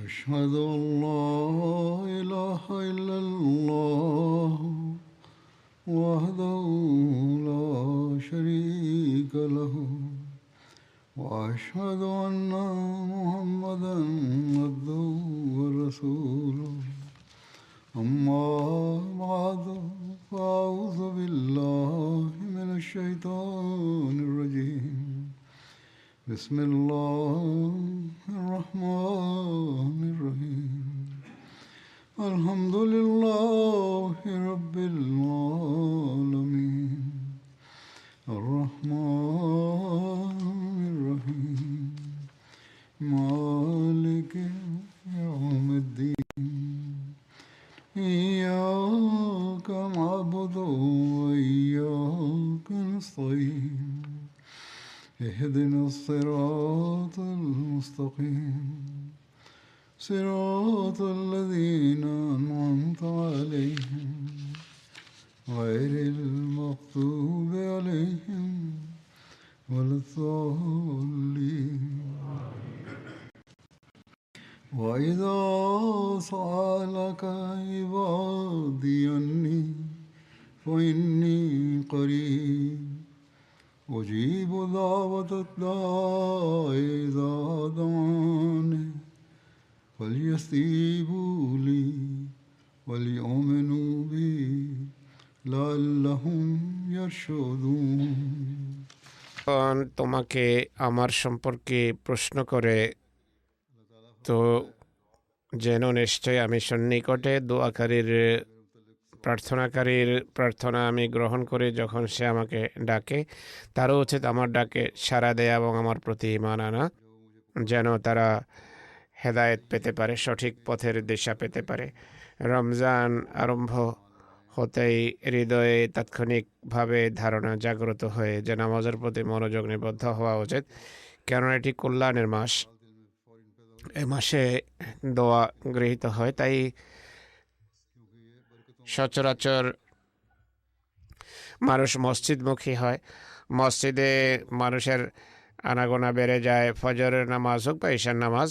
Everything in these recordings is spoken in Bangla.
أشهد أن لا إله إلا الله وحده لا شريك له وأشهد أن محمدا عبده ورسوله أما بعد فأعوذ بالله من الشيطان الرجيم بسم الله الرحمن الرحيم الحمد لله رب العالمين الرحمن الرحيم مالك يوم الدين إياك نعبد وإياك نستعين اهدنا الصراط المستقيم صراط الذين أنعمت عليهم غير المغضوب عليهم ولا الضالين وإذا سألك عبادي عني فإني قريب أجيب دعوة الداع إذا دعاني فليستجيبوا لي وليؤمنوا بي لعلهم يرشدون তোমাকে আমার সম্পর্কে প্রশ্ন করে তো যেন নিশ্চয় আমি সন্নিকটে দোয়াকারীর প্রার্থনাকারীর প্রার্থনা আমি গ্রহণ করি যখন সে আমাকে ডাকে। তারও উচিত আমার ডাকে সাড়া দেয়া এবং আমার প্রতি ঈমান আনা, যেন তারা হেদায়েত পেতে পারে, সঠিক পথের দিশা পেতে পারে। রমজান আরম্ভ হতেই হৃদয়ে তাৎক্ষণিকভাবে ধারণা জাগ্রত হয়ে যে নামাজের প্রতি মনোযোগ নিবদ্ধ হওয়া উচিত, কেননা এটি কল্যাণের মাস। এই মাসে দোয়া গৃহীত হয়, তাই সচরাচর মানুষ মসজিদমুখী হয়। মসজিদে মানুষের আনাগোনা বেড়ে যায়। ফজরের নামাজ হোক বা ঈশার নামাজ,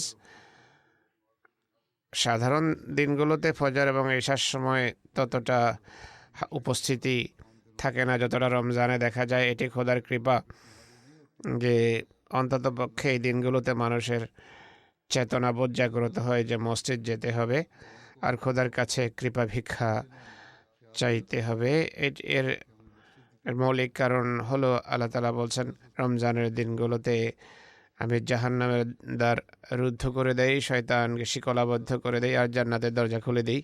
সাধারণ দিনগুলোতে ফজর এবং ঈশার সময় ততটা উপস্থিতি থাকে না যতটা রমজানে দেখা যায়। এটি খোদার কৃপা যে অন্তত পক্ষে এই দিনগুলোতে মানুষের চেতনাবোধ জাগ্রত হয় যে মসজিদ যেতে হবে আর খোদার কাছে কৃপা ভিক্ষা চাইতে হবে। এর মৌলিক কারণ হলো আল্লাহ তাআলা বলছেন, রমজানের দিনগুলোতে আমি জাহান্নামের দ্বার রুদ্ধ করে দেই, শয়তানকে শিকলাবদ্ধ করে দেই আর জান্নাতের দরজা খুলে দিই।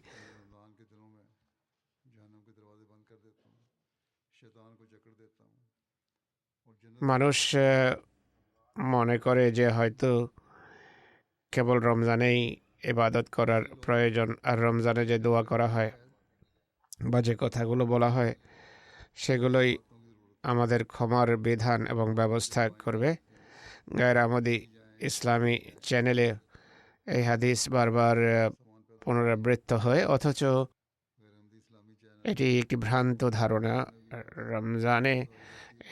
মানুষ মনে করে যে হয়তো কেবল রমজানেই ইবাদত করার প্রয়োজন, আর রমজানে যে দোয়া করা হয় বা যে কথাগুলো বলা হয় সেগুলোই আমাদের ক্ষমার বিধান এবং ব্যবস্থা করবে। গায়ের আমদি ইসলামী চ্যানেলে এই হাদিস বারবার পুনরাবৃত্ত হয়, অথচ এটি একটি ভ্রান্ত ধারণা। রমজানে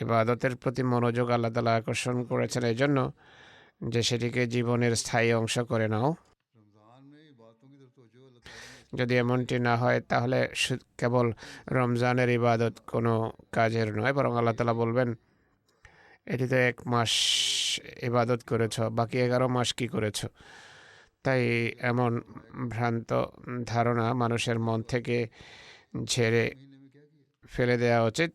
ইবাদতের প্রতি মনোযোগ আল্লাহ তাআলা আকর্ষণ করেছেন এই জন্য যে সেটিকে জীবনের স্থায়ী অংশ করে নাও। যদি এমনটি না হয় তাহলে কেবল রমজানের ইবাদত কোনো কাজের নয়, বরং আল্লাহ তাআলা বলবেন এটিতে 1 মাস ইবাদত করেছ, বাকি 11 মাস কি করেছ। তাই এমন ভ্রান্ত ধারণা মানুষের মন থেকে ঝেড়ে ফেলে দেওয়া উচিত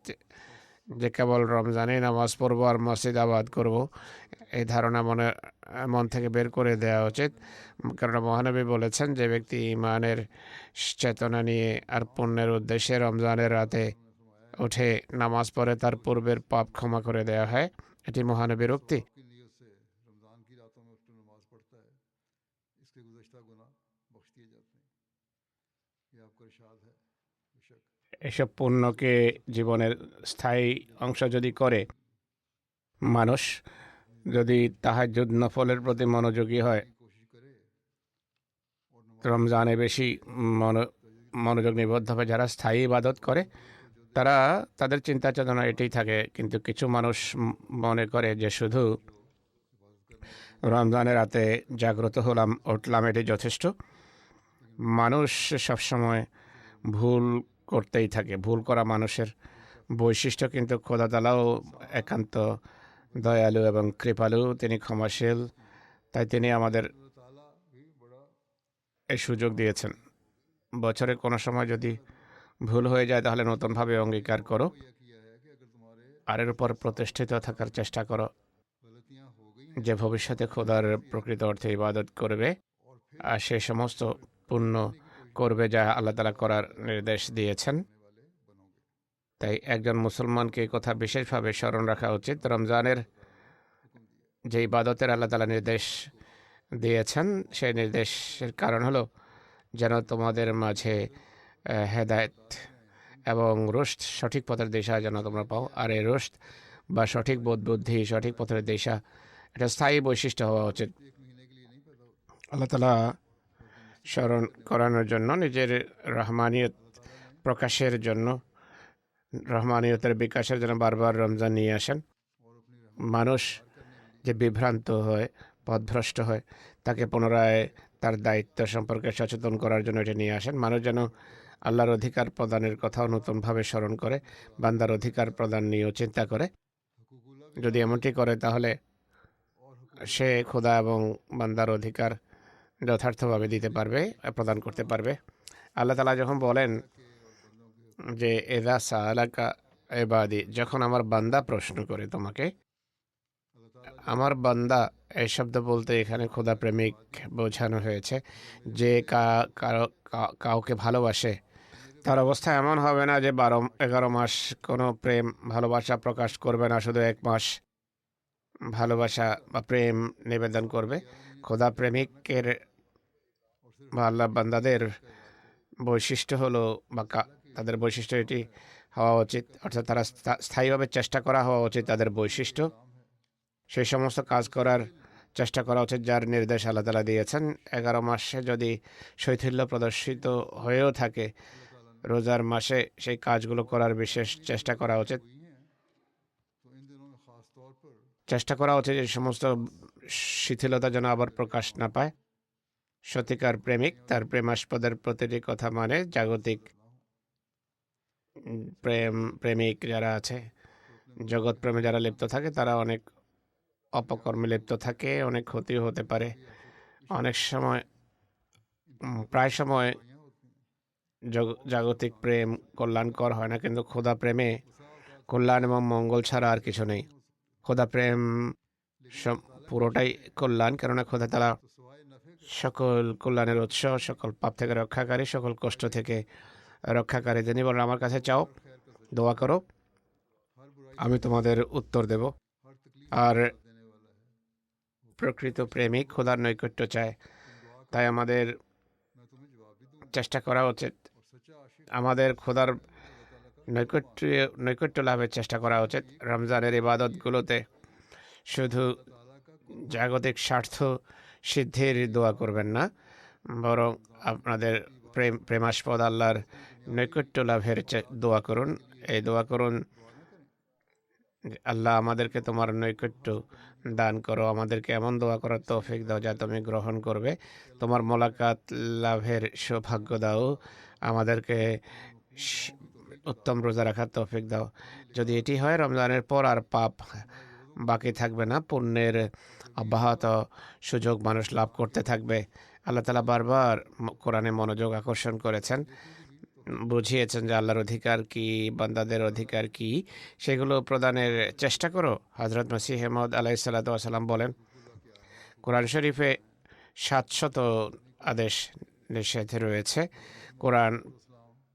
যে কেবল রমজানে নামাজ পড়বো আর মসজিদ আবাদ করব। এই ধারণা মন থেকে বের করে দেওয়া উচিত, কারণ মহানবী বলেছেন যে ব্যক্তি ঈমানের চেতনা নিয়ে আর পুণ্যের উদ্দেশ্যে রমজানের রাতে উঠে নামাজ পড়ে তার পূর্বের পাপ ক্ষমা করে দেওয়া হয়। এটি মহানবীর উক্তি। এসব পুণ্যকে জীবনের স্থায়ী অংশ যদি করে, মানুষ যদি তাহাজ্জুদ নফলের প্রতি মনোযোগী হয়, রমজানে বেশি মনোযোগ নিবদ্ধ হবে, যারা স্থায়ী ইবাদত করে তারা তাদের চিন্তা চেতনা এটাই থাকে। কিন্তু কিছু মানুষ মনে করে যে শুধু রমজানের রাতে জাগ্রত হলাম, উঠলাম, এটি যথেষ্ট। মানুষ সবসময় ভুল করতেই থাকে। ভুল করা মানুষের বৈশিষ্ট্য, কিন্তু খোদা তাআলাও একান্ত দয়ালু এবং কৃপালু, তিনি ক্ষমাশীল। তাই তিনি আমাদের এই সুযোগ দিয়েছেন। বছরে কোনো সময় যদি ভুল হয়ে যায় তাহলে নতুনভাবে অঙ্গীকার করো, আর এর উপর প্রতিষ্ঠিত থাকার চেষ্টা করো যে ভবিষ্যতে খোদার প্রকৃত অর্থে ইবাদত করবে আর সে সমস্ত পুণ্য করবে যা আল্লাহ তাআলা করার নির্দেশ দিয়েছেন। তাই একজন মুসলমানকে এই কথা বিশেষভাবে স্মরণ রাখা উচিত। রমজানের যে ইবাদতের আল্লাহ তাআলা নির্দেশ দিয়েছেন, সেই নির্দেশের কারণ হলো যেন তোমাদের মাঝে হেদায়েত এবং রুশদ, সঠিক পথের দিশা যেন তোমরা পাও। আর এই রুশদ বা সঠিক বোধ বুদ্ধি, সঠিক পথের দিশা, এটা স্থায়ী বৈশিষ্ট্য হওয়া উচিত। আল্লাহ তাআলা স্মরণ করানোর জন্য, নিজের রহমানিয়ত প্রকাশের জন্য, রহমানিয়তের বিকাশের জন্য বারবার রমজান নিয়ে আসেন। মানুষ যে বিভ্রান্ত হয়, পথভ্রষ্ট হয়, তাকে পুনরায় তার দায়িত্ব সম্পর্কে সচেতন করার জন্য এটা নিয়ে আসেন। মানুষ যেন আল্লাহর অধিকার প্রদানের কথাও নতুনভাবে স্মরণ করে, বান্দার অধিকার প্রদান নিয়েও চিন্তা করে। যদি এমনটি করে তাহলে সে খোদা এবং বান্দার অধিকার যথার্থভাবে দিতে পারবে, প্রদান করতে পারবে। আল্লাহ তাআলা যখন বলেন যে এযা সাআলাকা ইবাদি, যখন আমার বান্দা প্রশ্ন করে তোমাকে, আমার বান্দা এই শব্দ বলতে এখানে খোদা প্রেমিক বোঝানো হয়েছে। যে কাউকে ভালোবাসে তার অবস্থা এমন হবে না যে 12-11 মাস কোনো প্রেম ভালোবাসা প্রকাশ করবে না, শুধু 1 মাস ভালোবাসা বা প্রেম নিবেদন করবে। খোদা প্রেমিকের বা আল্লাহ বান্দাদের বৈশিষ্ট্য হলো বা তাদের বৈশিষ্ট্য এটি হওয়া উচিত, অর্থাৎ তারা স্থায়ীভাবে চেষ্টা করা হওয়া উচিত তাদের বৈশিষ্ট্য। সেই সমস্ত কাজ করার চেষ্টা করা উচিত যার নির্দেশ আল্লাহ তাআলা দিয়েছেন। 11 মাসে যদি শৈথিল্য প্রদর্শিত হয়েও থাকে, রোজার মাসে সেই কাজগুলো করার বিশেষ চেষ্টা করা উচিত। চেষ্টা করা উচিত এই সমস্ত শিথিলতা যেন আবার প্রকাশ না পায়। সত্যিকার প্রেমিক তার প্রেমাস্পদের প্রতিটি কথা মানে। জাগতিক প্রেমিক যারা আছে, জগৎ প্রেমে যারা লিপ্ত থাকে, তারা অনেক অপকর্মে লিপ্ত থাকে, অনেক ক্ষতিও হতে পারে। অনেক সময়, প্রায় সময় জাগতিক প্রেম কল্যাণকর হয় না, কিন্তু খোদা প্রেমে কল্যাণ এবং মঙ্গল ছাড়া আর কিছু নেই। খোদা প্রেম পুরোটাই কল্যাণ, কেননা খোদা তাআলা সকল কল্যাণের উৎস, সকল পাপ থেকে রক্ষাকারী, সকল কষ্ট থেকে রক্ষাকারী। তিনি বলেন আমার কাছে চাও, দোয়া করো, আমি তোমাদের উত্তর দেব। আর প্রকৃত প্রেমিক খোদার নৈকট্য চায়। তাই আমাদের চেষ্টা করা উচিত, আমাদের খোদার নৈকট্য লাভের চেষ্টা করা উচিত। রমজানের ইবাদতগুলোতে শুধু জাগতিক স্বার্থ সিদ্ধির দোয়া করবেন না, বরং আপনাদের প্রেমাস্পদ আল্লাহর নৈকট্য লাভের দোয়া করুন। এই দোয়া করুন, আল্লাহ আমাদেরকে তোমার নৈকট্য দান করো, আমাদেরকে এমন দোয়া করার তৌফিক দাও যা তুমি গ্রহণ করবে, তোমার মোলাকাত লাভের সৌভাগ্য দাও, আমাদেরকে উত্তম রোজা রাখার তৌফিক দাও। যদি এটি হয়, রমজানের পর আর পাপ বাকি থাকবে না, পুণ্যের অব্যাহত সুযোগ মানুষ লাভ করতে থাকবে। আল্লাহ তাআলা বারবার কোরআনে মনোযোগ আকর্ষণ করেছেন, বুঝিয়েছেন যে আল্লাহর অধিকার কি, বান্দাদের অধিকার কি, সেগুলো প্রদানের চেষ্টা করো। হযরত মসিহ মাউদ আলাইহিস সালাতু ওয়াস সালাম বলেন, কোরআন শরীফে 700 আদেশ নিষেধ রয়েছে। কোরআন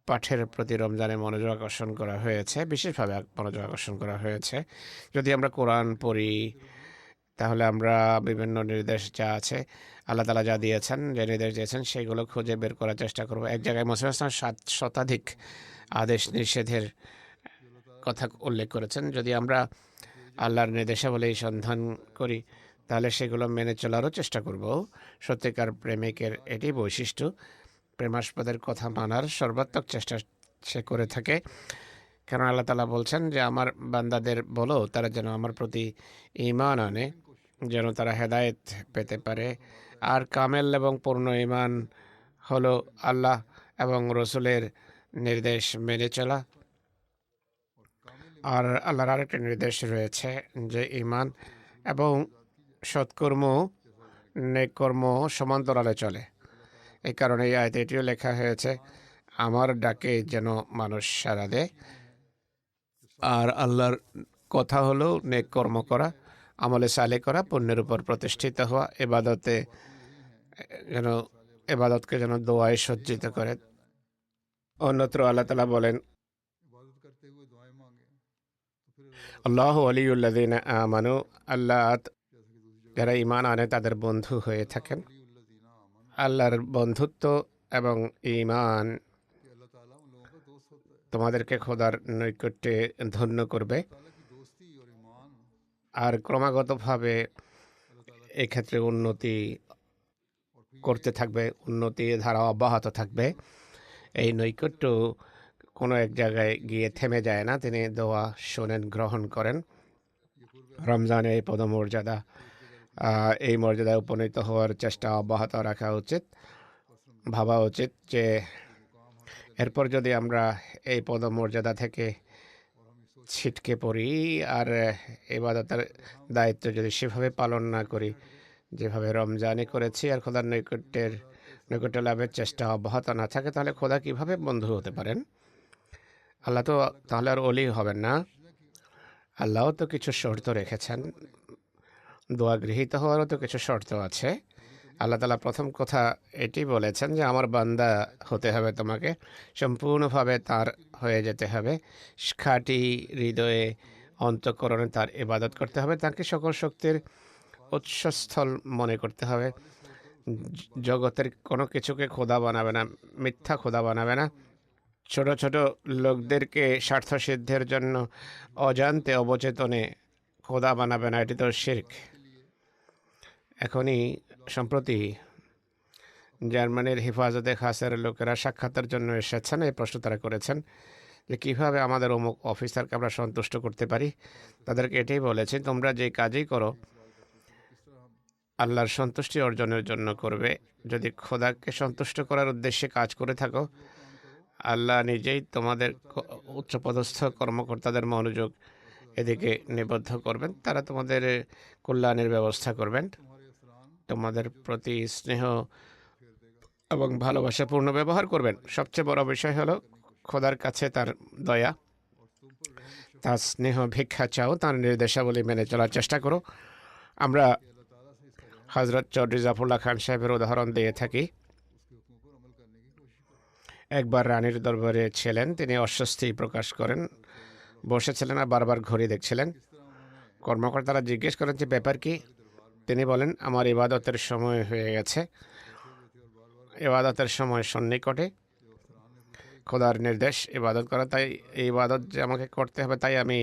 পাঠের প্রতি রমজানে মনোযোগ আকর্ষণ করা হয়েছে, বিশেষভাবে মনোযোগ আকর্ষণ করা হয়েছে। যদি আমরা কোরআন পড়ি তাহলে আমরা বিভিন্ন নির্দেশ যা আছে, আল্লাহ তাআলা যা দিয়েছেন, যে নির্দেশ দিয়েছেন, সেগুলো খুঁজে বের করার চেষ্টা করব। এক জায়গায় মুহাম্মদ সাল্লাল্লাহু আলাইহি ওয়াসাল্লাম 7 শতাধিক আদেশ নিষেধের কথা উল্লেখ করেছেন। যদি আমরা আল্লাহর নির্দেশাবলী সন্ধান করি তাহলে সেগুলো মেনে চলারও চেষ্টা করব। সত্যিকার প্রেমিকের এটি বৈশিষ্ট্য, প্রেমাস্পদের কথা মানার সর্বাত্মক চেষ্টা সে করে থাকে। কারণ আল্লাহ তাআলা বলছেন যে আমার বান্দাদের বলো তারা যেন আমার প্রতি ঈমান আনে, যেন তারা হেদায়েত পেতে পারে। আর কামেল এবং পূর্ণ ঈমান হলো আল্লাহ এবং রসুলের নির্দেশ মেনে চলা। আর আল্লাহর আরেকটি নির্দেশ রয়েছে যে ঈমান এবং সৎকর্ম নেক কর্ম সমান্তরালে চলে। এই কারণে এই আয়াতে এটিও লেখা হয়েছে, আমার ডাকে যেন মানুষ সাড়া দেয়। আর আল্লাহর কথা হলো নেক কর্ম করা, আমলে সালে করা, পুণ্যের উপর প্রতিষ্ঠিত হওয়া, যেন এবাদতকে যেন দোয়ায় সজ্জিত করে। অন্যত্র আল্লাহ তাআলা বলেন, আল্লাহু ওয়ালিয়ুল্লাযীনা আমানু, আল্লাহ যারা ঈমান আনে তাদের বন্ধু হয়ে থাকেন। আল্লাহর বন্ধুত্ব এবং ঈমান তোমাদেরকে খোদার নৈকট্যে ধন্য করবে আর ক্রমাগতভাবে এক্ষেত্রে উন্নতি করতে থাকবে, উন্নতি ধারা অব্যাহত থাকবে। এই নৈকট্য কোনো এক জায়গায় গিয়ে থেমে যায় না। তিনি দোয়া শোনেন, গ্রহণ করেন। রমজানে এই পদমর্যাদা, এই মর্যাদায় উপনীত হওয়ার চেষ্টা অব্যাহত রাখা উচিত। ভাবা উচিত যে এরপর যদি আমরা এই পদমর্যাদা থেকে ছিটকে পড়ি আর ইবাদতের দায়িত্ব যদি সেভাবে পালন না করি যেভাবে রমজানে করেছি, আর খোদার নৈকট্য লাভের চেষ্টা অব্যাহত না থাকে, তাহলে খোদা কিভাবে বন্ধু হতে পারেন? আল্লাহ তো তাহলে আর ওলি হবেন না। আল্লাহও তো কিছু শর্ত রেখেছেন, দোয়া গৃহীত হওয়ারও তো কিছু শর্ত আছে। আল্লাহ তাআলা প্রথম কথা এটি বলেছেন যে আমার বান্দা হতে হবে, তোমাকে সম্পূর্ণভাবে তার হয়ে যেতে হবে, খাঁটি হৃদয়ে অন্তঃকরণে তার ইবাদত করতে হবে, তাকে সকল শক্তির উৎসস্থল মনে করতে হবে। জগতের কোনো কিছুকে খোদা বানাবে না, মিথ্যা খোদা বানাবে না। ছোট ছোট লোকদেরকে স্বার্থ সিদ্ধের জন্য অজান্তে অবচেতনে খোদা বানাবে না, এটি তো শিরক। এখনই সম্প্রতি জার্মানির হেফাজতে খাসের লোকেরা সাক্ষাতের জন্য এসেছেন। এই প্রশ্ন তারা করেছেন যে কীভাবে আমাদের অমুক অফিসারকে আমরা সন্তুষ্ট করতে পারি। তাদেরকে এটাই বলেছি, তোমরা যে কাজই করো আল্লাহর সন্তুষ্টি অর্জনের জন্য করবে। যদি খোদাকে সন্তুষ্ট করার উদ্দেশ্যে কাজ করে থাকো, আল্লাহ নিজেই তোমাদের উচ্চপদস্থ কর্মকর্তাদের মনোযোগ এদিকে নিবদ্ধ করবেন। তারা তোমাদের কল্যাণের ব্যবস্থা করবেন, তোমাদের প্রতি স্নেহ এবং ভালোবাসাপূর্ণ ব্যবহার করবেন। সবচেয়ে বড় বিষয় হলো খোদার কাছে তার দয়া, তার স্নেহ ভিক্ষা চাও, তার নির্দেশাবলী মেনে চলার চেষ্টা করো। আমরা হজরত চৌধুরী জাফরুল্লাহ খান সাহেবের উদাহরণ দিয়ে থাকি। একবার রানীর দরবারে ছিলেন, তিনি অস্বস্তি প্রকাশ করেন, বসেছিলেন আর বারবার ঘড়ি দেখছিলেন। কর্মকর্তারা জিজ্ঞেস করেন যে ব্যাপার কি? তিনি বলেন, আমার ইবাদতের সময় হয়ে গেছে, ইবাদতের সময় সন্নিকটে, খোদার নির্দেশ ইবাদত করা, তাই এই ইবাদত যে আমাকে করতে হবে, তাই আমি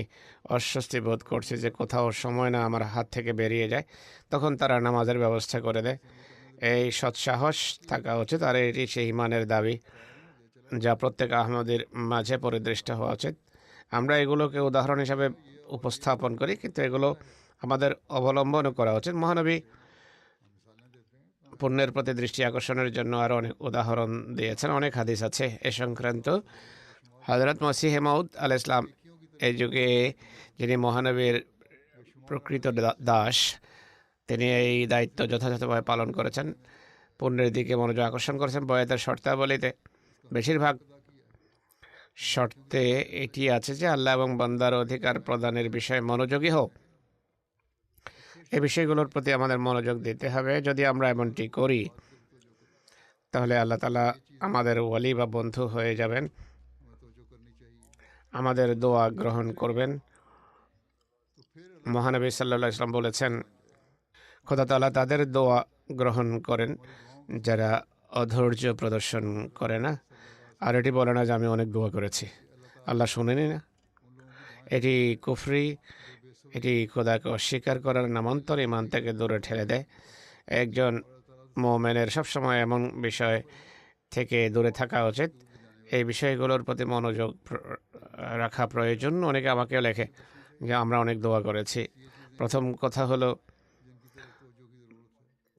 অস্বস্তি বোধ করছি যে কোথাও সময় না আমার হাত থেকে বেরিয়ে যায়। তখন তারা নামাজের ব্যবস্থা করে দেয়। এই সৎসাহস থাকা উচিত, আর এটি সেই ইমানের দাবি যা প্রত্যেক আহমদের মাঝে পরিদৃষ্ট হওয়া উচিত। আমরা এগুলোকে উদাহরণ হিসাবে উপস্থাপন করি, কিন্তু এগুলো আমাদের অবলম্বনও করা উচিত। মহানবী পুণ্যের প্রতি দৃষ্টি আকর্ষণের জন্য আরও অনেক উদাহরণ দিয়েছেন, অনেক হাদিস আছে এ সংক্রান্ত। হযরত মসিহে মাউদ আলাইহিস সালাম এই যুগে, যিনি মহানবীর প্রকৃত দাস, তিনি এই দায়িত্ব যথাযথভাবে পালন করেছেন, পুণ্যের দিকে মনোযোগ আকর্ষণ করেছেন। বয়াতের শর্তাবলীতে বেশিরভাগ শর্তে এটি আছে যে আল্লাহ এবং বান্দার অধিকার প্রদানের বিষয়ে মনোযোগী হোক। এই বিষয়গুলোর প্রতি আমাদের মনোযোগ দিতে হবে। যদি আমরা এমনটি করি, তাহলে আল্লাহ তাআলা আমাদের ওয়ালি বা বন্ধু হয়ে যাবেন, আমাদের দোয়া গ্রহণ করবেন। মহানবী সাল্লাল্লাহু আলাইহি ওয়াসাল্লাম বলেছেন, খোদা তাআলা তাদের দোয়া গ্রহণ করেন যারা অধৈর্য প্রদর্শন করে না। আর এটি বলে না যে আমি অনেক দোয়া করেছি, আল্লাহ শোনেনি না। এটি কুফরি, এটি খোদাকে অস্বীকার করার নামান্তর, ইমান থেকে দূরে ঠেলে দেয়। একজন মুমিনের সবসময় এমন বিষয় থেকে দূরে থাকা উচিত। এই বিষয়গুলোর প্রতি মনোযোগ রাখা প্রয়োজন। অনেকে আমাকেও লেখে যে আমরা অনেক দোয়া করেছি। প্রথম কথা হলো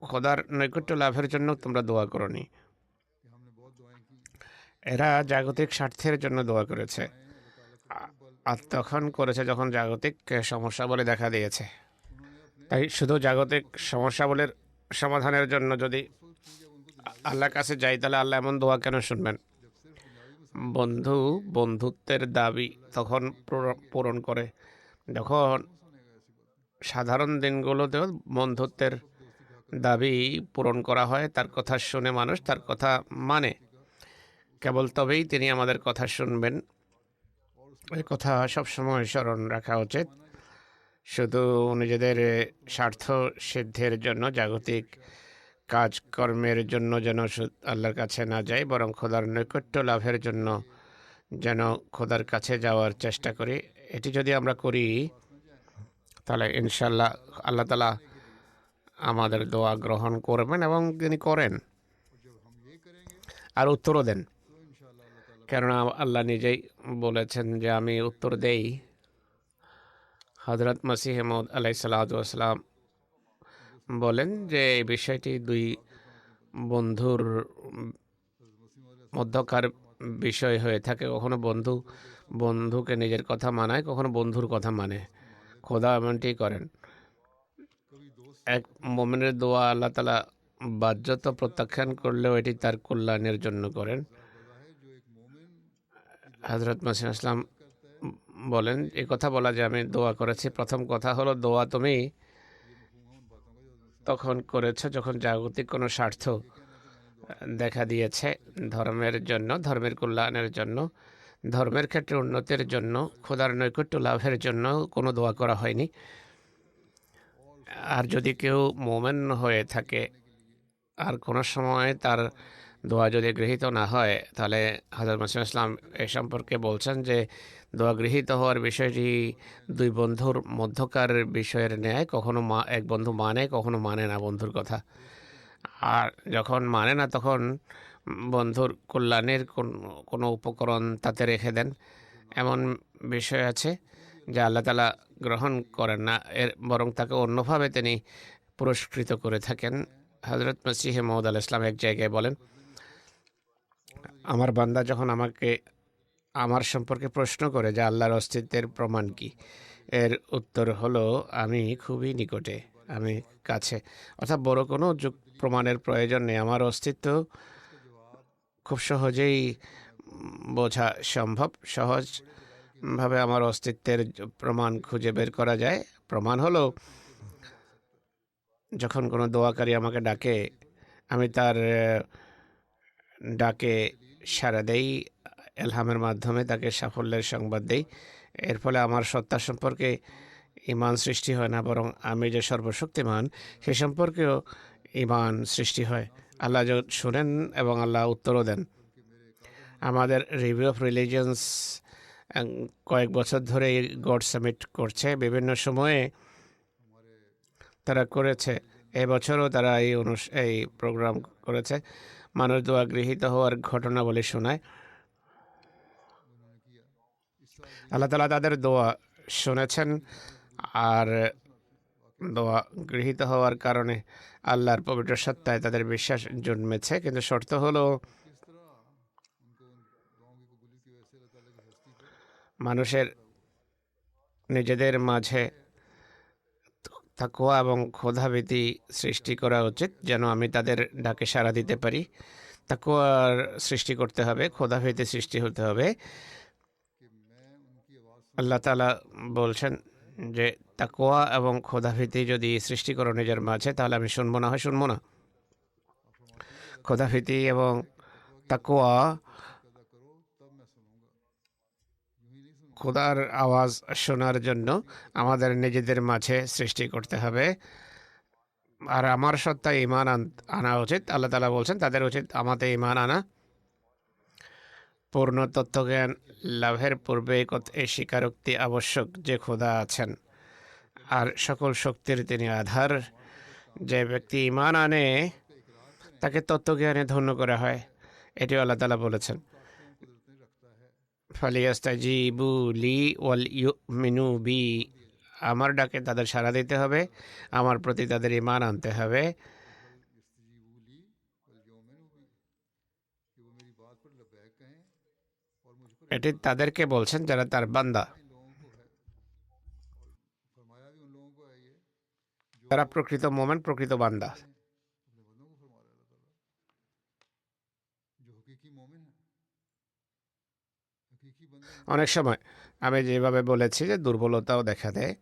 খোদার নৈকট্য লাভের জন্য তোমরা দোয়া করনি। এরা জাগতিক স্বার্থের জন্য দোয়া করেছে, আর তখন করেছে যখন জাগতিক সমস্যা বলে দেখা দিয়েছে। তাই শুধু জাগতিক সমস্যাবলীর সমাধানের জন্য যদি আল্লাহর কাছে যাই, তাহলে আল্লাহ এমন দোয়া কেন শুনবেন? বন্ধুত্বের দাবি তখন পূরণ করে যখন সাধারণ দিনগুলোতেও বন্ধুত্বের দাবি পূরণ করা হয়। তার কথা শুনে মানুষ তার কথা মানে, কেবল তবেই তিনি আমাদের কথা শুনবেন। এই কথা সবসময় স্মরণ রাখা উচিত। শুধু নিজেদের স্বার্থ সিদ্ধির জন্য, জাগতিক কাজকর্মের জন্য যেন আল্লাহর কাছে না যাই, বরং খোদার নৈকট্য লাভের জন্য যেন খোদার কাছে যাওয়ার চেষ্টা করি। এটি যদি আমরা করি, তাহলে ইনশাল্লাহ আল্লাহ তাআলা আমাদের দোয়া গ্রহণ করবেন এবং তিনি করেন আর উত্তরও দেন। কেননা আল্লাহ নিজেই বলেছেন যে আমি উত্তর দেই। হযরত মসিহ মউদ আলাইহিসসালাম বলেন যে এই বিষয়টি দুই বন্ধুর মধ্যকার বিষয় হয়ে থাকে। কখনো বন্ধুকে নিজের কথা মানায়, কখনো বন্ধুর কথা মানে। খোদা এমনটি করেন। এক মুমিনের দোয়া আল্লাহ তাআলা বাহ্যত প্রত্যাখ্যান করলেও এটি তার কল্যাণের জন্য করেন। হযরত মসিহ ইসলাম বলেন, এই কথা বলা যে আমি দোয়া করেছি, প্রথম কথা হলো দোয়া তুমি তখন করেছ যখন জাগতিক কোনো স্বার্থ দেখা দিয়েছে, ধর্মের জন্য, ধর্মের কল্যাণের জন্য, ধর্মের ক্ষেত্রে উন্নতির জন্য, খোদার নৈকট্য লাভের জন্য কোনো দোয়া করা হয়নি। আর যদি কেউ মোমেন হয়ে থাকে আর কোনো সময় তার দোয়া যদি গৃহীত না হয়, তাহলে হযরত মসিহ ইসলাম এ সম্পর্কে বলছেন যে দোয়া গৃহীত হওয়ার বিষয়টি দুই বন্ধুর মধ্যকার বিষয়ের ন্যায়। কখনো এক বন্ধু মানে, কখনো মানে না বন্ধুর কথা। আর যখন মানে না, তখন বন্ধুর কল্যাণের কোনো উপকরণ তাতে রেখে দেন। এমন বিষয় আছে যা আল্লাহ তাআলা গ্রহণ করেন না, বরং তাকে অন্যভাবে তিনি পুরস্কৃত করে থাকেন। হযরত মসিহ মউদ আলাইহিস সালাম এক জায়গায় বলেন, আমার বান্দা যখন আমাকে আমার সম্পর্কে প্রশ্ন করে যে আল্লাহর অস্তিত্বের প্রমাণ কি, এর উত্তর হলো আমি খুবই নিকটে, আমি কাছে। অর্থাৎ বড় কোনো প্রমাণের প্রয়োজন নেই। আমার অস্তিত্ব খুব সহজেই বোঝা সম্ভব। সহজভাবে আমার অস্তিত্বের প্রমাণ খুঁজে বের করা যায়। প্রমাণ হলো যখন কোনো দোয়াকারী আমাকে ডাকে, আমি তার ডাকে সাড়া দেই, এলহামের মাধ্যমে তাকে সাফল্যের সংবাদ দেই। এর ফলে আমার সত্তা সম্পর্কে ঈমান সৃষ্টি হয় না, বরং আমি যে সর্বশক্তিমান সে সম্পর্কেও ঈমান সৃষ্টি হয়। আল্লাহ শুনেন এবং আল্লাহ উত্তরও দেন। আমাদের রিভিউ অফ রিলিজিয়ন্স কয়েক বছর ধরে গড সামিট করছে। বিভিন্ন সময়ে তারা করেছে, এবছরও তারা এই প্রোগ্রাম করেছে। মানুষ দোয়া গৃহীত হওয়ার ঘটনাবলী শোনায়। আল্লাহ তাআলা তাদের দোয়া শুনেছেন আর দোয়া গৃহীত হওয়ার কারণে আল্লাহর পবিত্র সত্তায় তাদের বিশ্বাস জন্মেছে। কিন্তু শর্ত হলো মানুষের নিজেদের মাঝে তাকওয়া এবং খোদাভীতি সৃষ্টি করা উচিত, যেন আমি তাদের ডাকে সাড়া দিতে পারি। তাকওয়ার সৃষ্টি করতে হবে, খোদাভীতি সৃষ্টি হতে হবে। আল্লাহ তাআলা বলছেন যে তাকওয়া এবং খোদাভীতি যদি সৃষ্টি করো নিজের মাঝে, তাহলে আমি শুনবো না হয় শুনবো না। খোদাভীতি এবং তাকওয়া খোদার আওয়াজ শোনার জন্য আমাদের নিজেদের মাঝে সৃষ্টি করতে হবে। আর আমার সত্তায় ঈমান আনা উচিত। আল্লাহ তাআলা বলছেন তাদের উচিত আমাতে ঈমান আনা। পূর্ণ তত্ত্বজ্ঞান লাভের পূর্বে এই স্বীকারোক্তি আবশ্যক যে খোদা আছেন আর সকল শক্তির তিনি আধার। যে ব্যক্তি ঈমান আনে তাকে তত্ত্বজ্ঞানে ধন্য করা হয়, এটিও আল্লাহ তাআলা বলেছেন। ফালিয়াস্তাজিবু লি ওয়াল ইউমিনু বি, আমার ডাকে তাদের সাড়া দিতে হবে, আমার প্রতি তাদের ঈমান আনতে হবে। कि वो मेरी बात पर लबैक कहें और मुझ पर এটি তাদেরকে বলছেন যারা তার বান্দা, इन लोगों को है। और फरमाया भी उन लोगों को है ये जो তারা প্রকৃত মোমেন, প্রকৃত বান্দা। बंदे हैं, अपने बंदों को फरमा रहा है अल्लाह ताला, जो हकीकी मोमिन है, हकीकी बंदे हैं। অনেক সময় আমি যেভাবে বলেছি যে দুর্বলতাও দেখা দেয়,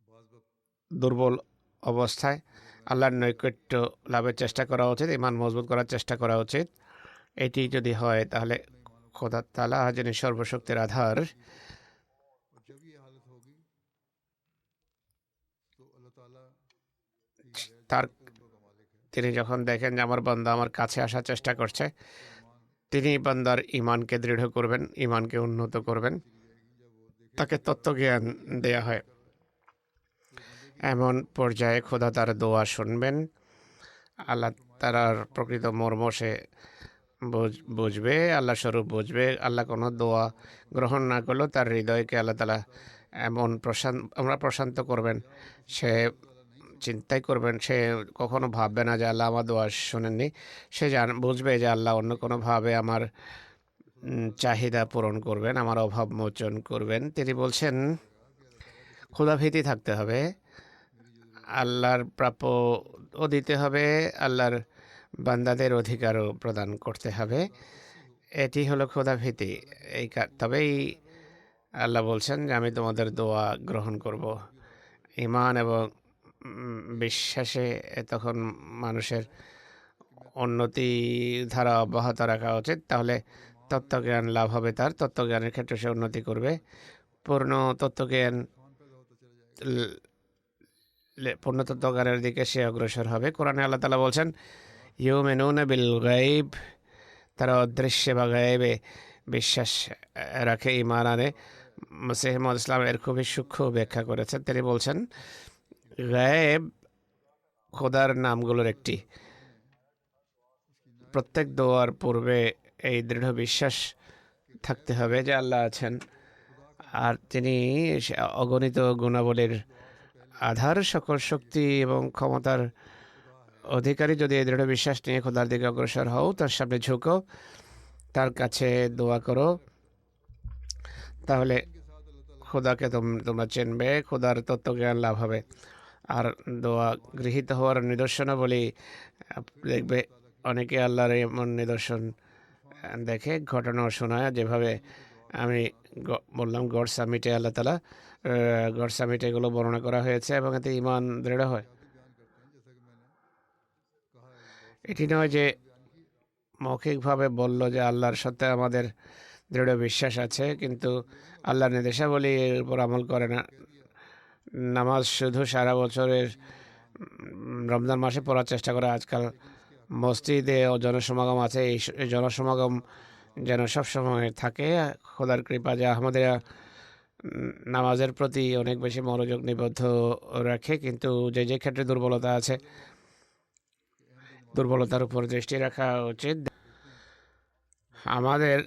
बाज वक्त দুর্বল অবস্থায় जब मैं আল্লাহর নৈকট্য লাভের চেষ্টা করা উচিত, ইমান মজবুত করার চেষ্টা করা উচিত। এটি যদি হয় তাহলে अपने ईमान को খোদা তাআলা যিনি সর্বশক্তির আধার, और जब ये हालत होगी तो अल्लाह ताला ही है जो তার उम्रों का मालिक है। তিনি যখন দেখেন যে আমার বান্দা আমার কাছে আসার চেষ্টা করছে, उसका ईमान তিনি বান্দার ইমানকে দৃঢ় করবেন, ইমানকে উন্নত করবেন। चली जाएगी जब वो देखेगा তাকে कि তত্ত্বজ্ঞান দেয়া হয়। कर रहा है। तो बंदे की এমন পর্যায়ে খোদা তার দোয়া শুনবেন, আল্লাহ তালার প্রকৃত মর্ম সে বুঝবে, আল্লাহ স্বরূপ বুঝবে। আল্লাহ কোনো দোয়া গ্রহণ না করলেও তার হৃদয়কে আল্লাহ তালা এমন প্রশান্ত করবেন, সে চিন্তাই করবেন, সে কখনো ভাববে না যে আল্লাহ আমার দোয়া শোনেননি। সে বুঝবে যে আল্লাহ অন্য কোনোভাবে আমার চাহিদা পূরণ করবেন, আমার অভাব মোচন করবেন। তিনি বলছেন খোদাভীতি থাকতে হবে, আল্লাহর প্রাপ্যও দিতে হবে, আল্লাহর বান্দাদের অধিকারও প্রদান করতে হবে। এটি হলো খোদাভীতি। তবেই আল্লাহ বলছেন যে আমি তোমাদের দোয়া গ্রহণ করব। ঈমান এবং বিশ্বাসে তখন মানুষের উন্নতি ধারা অব্যাহত রাখা উচিত, তাহলে তত্ত্বজ্ঞান লাভ হবে, তার তত্ত্বজ্ঞানের ক্ষেত্রে সে উন্নতি করবে। পূর্ণ তত্ত্বজ্ঞান পূর্ণ তত্ত্বজ্ঞানের দিকে সে অগ্রসর হবে। কোরআনে আল্লাহ তাআলা বলছেন ইউমিনুনা বিল গায়ব, তারা অদৃশ্যে বা গায়েবে বিশ্বাস রাখে, ঈমান আনে। মসিহ মুহাম্মদ ইসলাম এর খুবই সূক্ষ্ম ব্যাখ্যা করেছেন। তিনি বলছেন গায়েব খোদার নামগুলোর একটি। প্রত্যেক দোয়ার পূর্বে এই দৃঢ় বিশ্বাস থাকতে হবে যে আল্লাহ আছেন, আর তিনি অগণিত গুণাবলীর আধার, সকল শক্তি এবং ক্ষমতার অধিকারী। যদি এই দৃঢ় বিশ্বাস নিয়ে খোদার দিকে অগ্রসর হও, তার সামনে ঝুঁকো, তার কাছে দোয়া করো, তাহলে খোদাকে তোমরা চিনবে, খোদার তত্ত্বজ্ঞান লাভ হবে। আর দোয়া গৃহীত হওয়ার নিদর্শনাবলী দেখবে, অনেকে আল্লাহর এমন নিদর্শন দেখে, ঘটনাও শোনায়। যেভাবে আমি বললাম গড সামিটে আল্লাহ তালা গড সামিটে এগুলো বর্ণনা করা হয়েছে এবং এতে ঈমান দৃঢ় হয়। এটি নয় যে মৌখিকভাবে বলল যে আল্লাহর সত্ত্বে আমাদের দৃঢ় বিশ্বাস আছে, কিন্তু আল্লাহর নির্দেশাবলীর উপর আমল করে না। নামাজ শুধু সারা বছরের রমজান মাসে পড়ার চেষ্টা করে। আজকাল মসজিদে জনসমাগম আছে, এই জনসমাগম যেন সবসময় থাকে। খোদার কৃপা যে আমাদের নামাজের প্রতি অনেক বেশি মনোযোগ নিবদ্ধ রাখে, কিন্তু যে যে ক্ষেত্রে দুর্বলতা আছে, দুর্বলতার উপর দৃষ্টি রাখা উচিত। আমাদের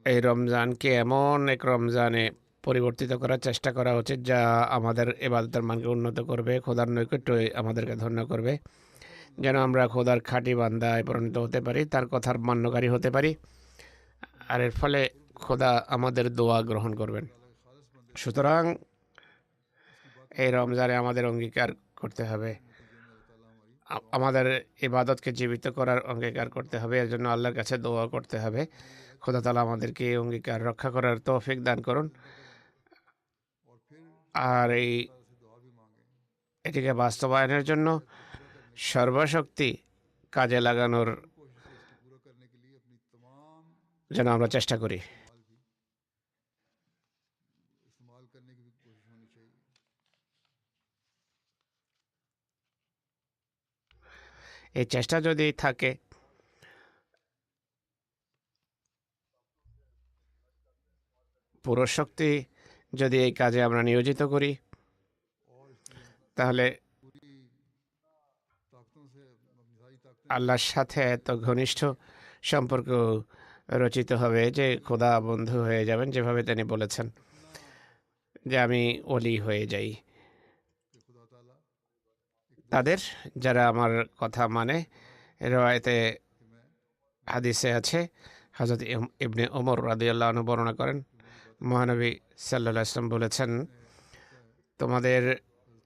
এই রমজানকে এমন এক রমজানে পরিবর্তিত করার চেষ্টা করা উচিত যা আমাদের ইবাদতের মানকে উন্নত করবে, খোদার নৈকট্য আমাদেরকে ধন্য করবে, যেন আমরা খোদার খাঁটি বান্দায় পরিণত হতে পারি, তার কথার মান্যকারী হতে পারি, আর এর ফলে খোদা আমাদের দোয়া গ্রহণ করবেন। সুতরাং এই রমজানে আমাদের অঙ্গীকার করতে হবে, আমাদের ইবাদতকে জীবিত করার অঙ্গীকার করতে হবে। এর জন্য আল্লাহর কাছে দোয়া করতে হবে। খোদা তাআলা আমাদেরকে এই অঙ্গীকার রক্ষা করার তৌফিক দান করুন, আর এটিকে বাস্তবায়নের জন্য সর্বশক্তি কাজে লাগানোর যেন আমরা চেষ্টা করি। এই চেষ্টা যদি থাকে, পুরো শক্তি যদি এই কাজে আমরা নিয়োজিত করি, তাহলে আল্লাহর সাথে এত ঘনিষ্ঠ সম্পর্ক রচিত হবে যে খোদা বন্ধু হয়ে যাবেন, যেভাবে তিনি বলেছেন যে আমি ওলি হয়ে যাই তাদের, যারা আমার কথা মানে রওয়ায়েতে হাদিসে আছে, হযরত ইবনে ওমর রাদিয়াল্লাহু আনহু বর্ণনা করেন, মহানবী সাল্লাল্লাহু আলাইহি ওয়াসাল্লাম বলেছেন, তোমাদের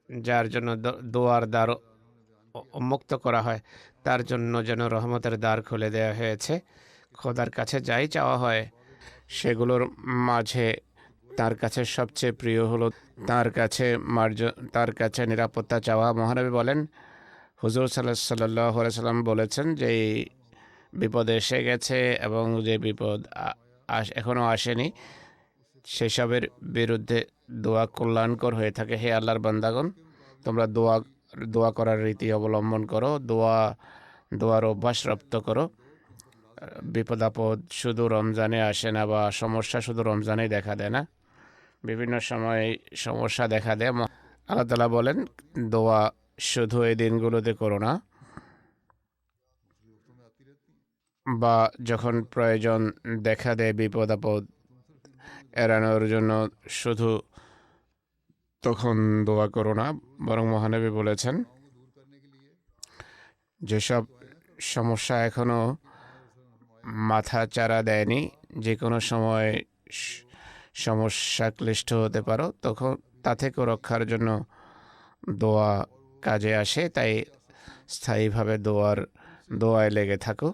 যার জন্য দোয়ার দ্বার উন্মুক্ত করা হয় তার জন্য যেন রহমতের দ্বার খুলে দেওয়া হয়েছে। খোদার কাছে যাই চাওয়া হয় সেগুলোর মাঝে তার কাছে সবচেয়ে প্রিয় হলো তার কাছে নিরাপত্তা চাওয়া। মহানবী বলেন, হুজুর সাল্লাল্লাহু আলাইহি সাল্লাম বলেছেন যে বিপদ এসে গেছে এবং যে বিপদ এখনো আসেনি সেসবের বিরুদ্ধে দোয়া কল্যাণকর হয়ে থাকে। হে আল্লাহর বান্দাগণ, তোমরা দোয়া করার রীতি অবলম্বন করো, দোয়ার অভ্যাস রপ্ত করো। বিপদ আপদ শুধু রমজানে আসে না, বা সমস্যা শুধু রমজানেই দেখা দেয় না, বিভিন্ন সময় সমস্যা দেখা দেয়। আল্লাহ তাআলা বলেন, দোয়া শুধু এই দিনগুলোতে করো না, বা যখন প্রয়োজন দেখা দেয় বিপদ আপদ এড়ানোর জন্য শুধু তখন দোয়া করো না, বরং মহানবী বলেছেন, যেসব সমস্যা এখনো মাথা চারা দেয়নি, যে কোনো সময় সমস্যা ক্লিষ্ট হতে পারো, তখন তা থেকে রক্ষার জন্য দোয়া কাজে আসে। তাই স্থায়ীভাবে দোয়ায় লেগে থাকো।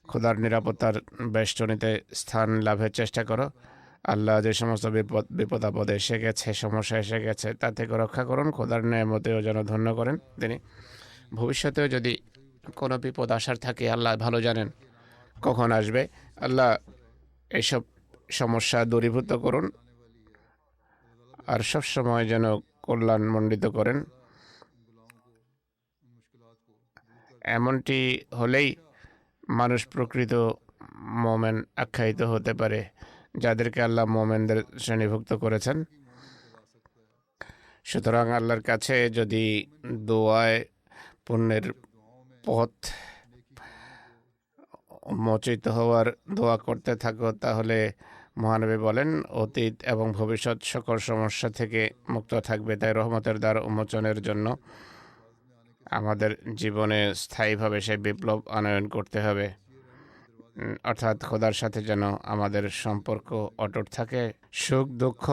খোদার নিরাপত্তার বেষ্টনীতে স্থান লাভের চেষ্টা করো। আল্লাহ যে সমস্ত বিপদ আপদ এসে গেছে, সমস্যা এসে গেছে, তা থেকে রক্ষা করুন। খোদার নেয়ামতেও যেন ধন্য করেন তিনি। ভবিষ্যতেও যদি কোনো বিপদ আসার থাকে, আল্লাহ ভালো জানেন কখন আসবে। আল্লাহ এইসব সমস্যা দূরীভূত করুন আর সব সময় যেন কল্যাণমণ্ডিত করেন। এমনটি হলেই মানুষ প্রকৃত মোমেন আখ্যায়িত হতে পারে, যাদেরকে আল্লাহ মোমেনদের শ্রেণীভুক্ত করেছেন। সুতরাং আল্লাহর কাছে যদি দোয়ায় পুণ্যের পথ উন্মোচিত হওয়ার দোয়া করতে থাকো, তাহলে মহানবী বলেন অতীত এবং ভবিষ্যৎ সকল সমস্যা থেকে মুক্ত থাকবে। তাই রহমতের দ্বার উন্মোচনের জন্য আমাদের জীবনে স্থায়ীভাবে সেই বিপ্লব আনয়ন করতে হবে, অর্থাৎ খোদার সাথে যেন আমাদের সম্পর্ক অটুট থাকে। সুখ দুঃখ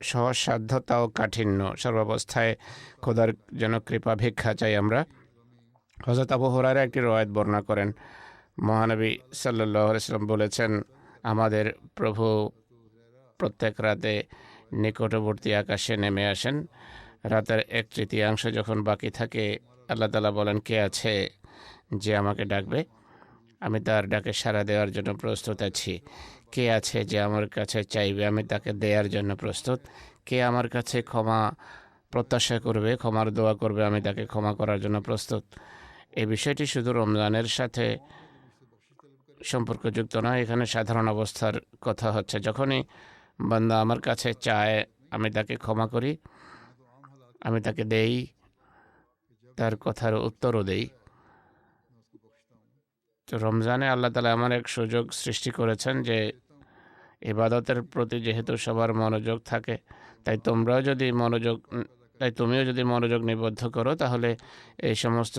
সহজসাধ্যতা ও কাঠিন্য সর্বাবস্থায় খোদার যেন কৃপা ভিক্ষা চাই আমরা। হযরত আবু হুরায়রা একটি রওয়ায়াত বর্ণনা করেন, মহানবী সাল্লাল্লাহু আলাইহি ওয়াসাল্লাম বলেছেন, আমাদের প্রভু প্রত্যেক রাতে নিকটবর্তী আকাশে নেমে আসেন। রাতের 1/3 যখন বাকি থাকে, আল্লাহ তাআলা বলেন, কে আছে যে আমাকে ডাকবে? আমি তার ডাকে সাড়া দেওয়ার জন্য প্রস্তুত আছি। কে আছে যে আমার কাছে চাইবে? আমি তাকে দেওয়ার জন্য প্রস্তুত। কে আমার কাছে ক্ষমা প্রত্যাশা করবে, ক্ষমার দোয়া করবে, আমি তাকে ক্ষমা করার জন্য প্রস্তুত। এই বিষয়টি শুধু রমজানের সাথে সম্পর্কযুক্ত নয়, এখানে সাধারণ অবস্থার কথা হচ্ছে। যখনই বান্দা আমার কাছে চায়, আমি তাকে ক্ষমা করি, আমি তাকে দেই, তার কথার উত্তরও দেই। তো রমজানে আল্লাহ তাআলা এমন এক সুযোগ সৃষ্টি করেছেন যে ইবাদতের প্রতি যেহেতু সবার মনোযোগ থাকে, তাই তুমিও যদি মনোযোগ নিবদ্ধ করো, তাহলে এই সমস্ত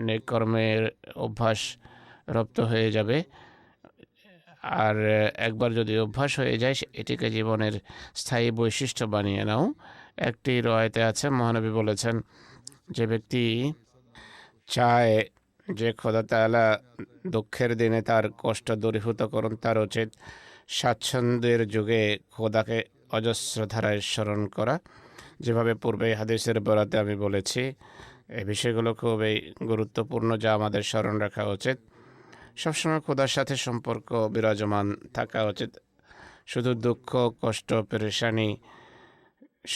নেক কর্মের অভ্যাস রপ্ত হয়ে যাবে। আর একবার যদি অভ্যাস হয়ে যায়, এটিকে জীবনের স্থায়ী বৈশিষ্ট্য বানিয়ে নাও। একটি রওয়ায়াতে আছে, মহানবী বলেছেন, যে ব্যক্তি চায় যে খোদা তাআলা দুঃখের দিনে তার কষ্ট দূরীভূত করুন, তার উচিত স্বাচ্ছন্দ্যের যুগে খোদাকে অজস্র ধারায় স্মরণ করা। যেভাবে পূর্বে হাদিসের বরাতে আমি বলেছি, এই বিষয়গুলো খুবই গুরুত্বপূর্ণ, যা আমাদের স্মরণ রাখা উচিত। সবসময় খোদার সাথে সম্পর্ক বিরাজমান থাকা উচিত। শুধু দুঃখ, কষ্ট, পেরেশানি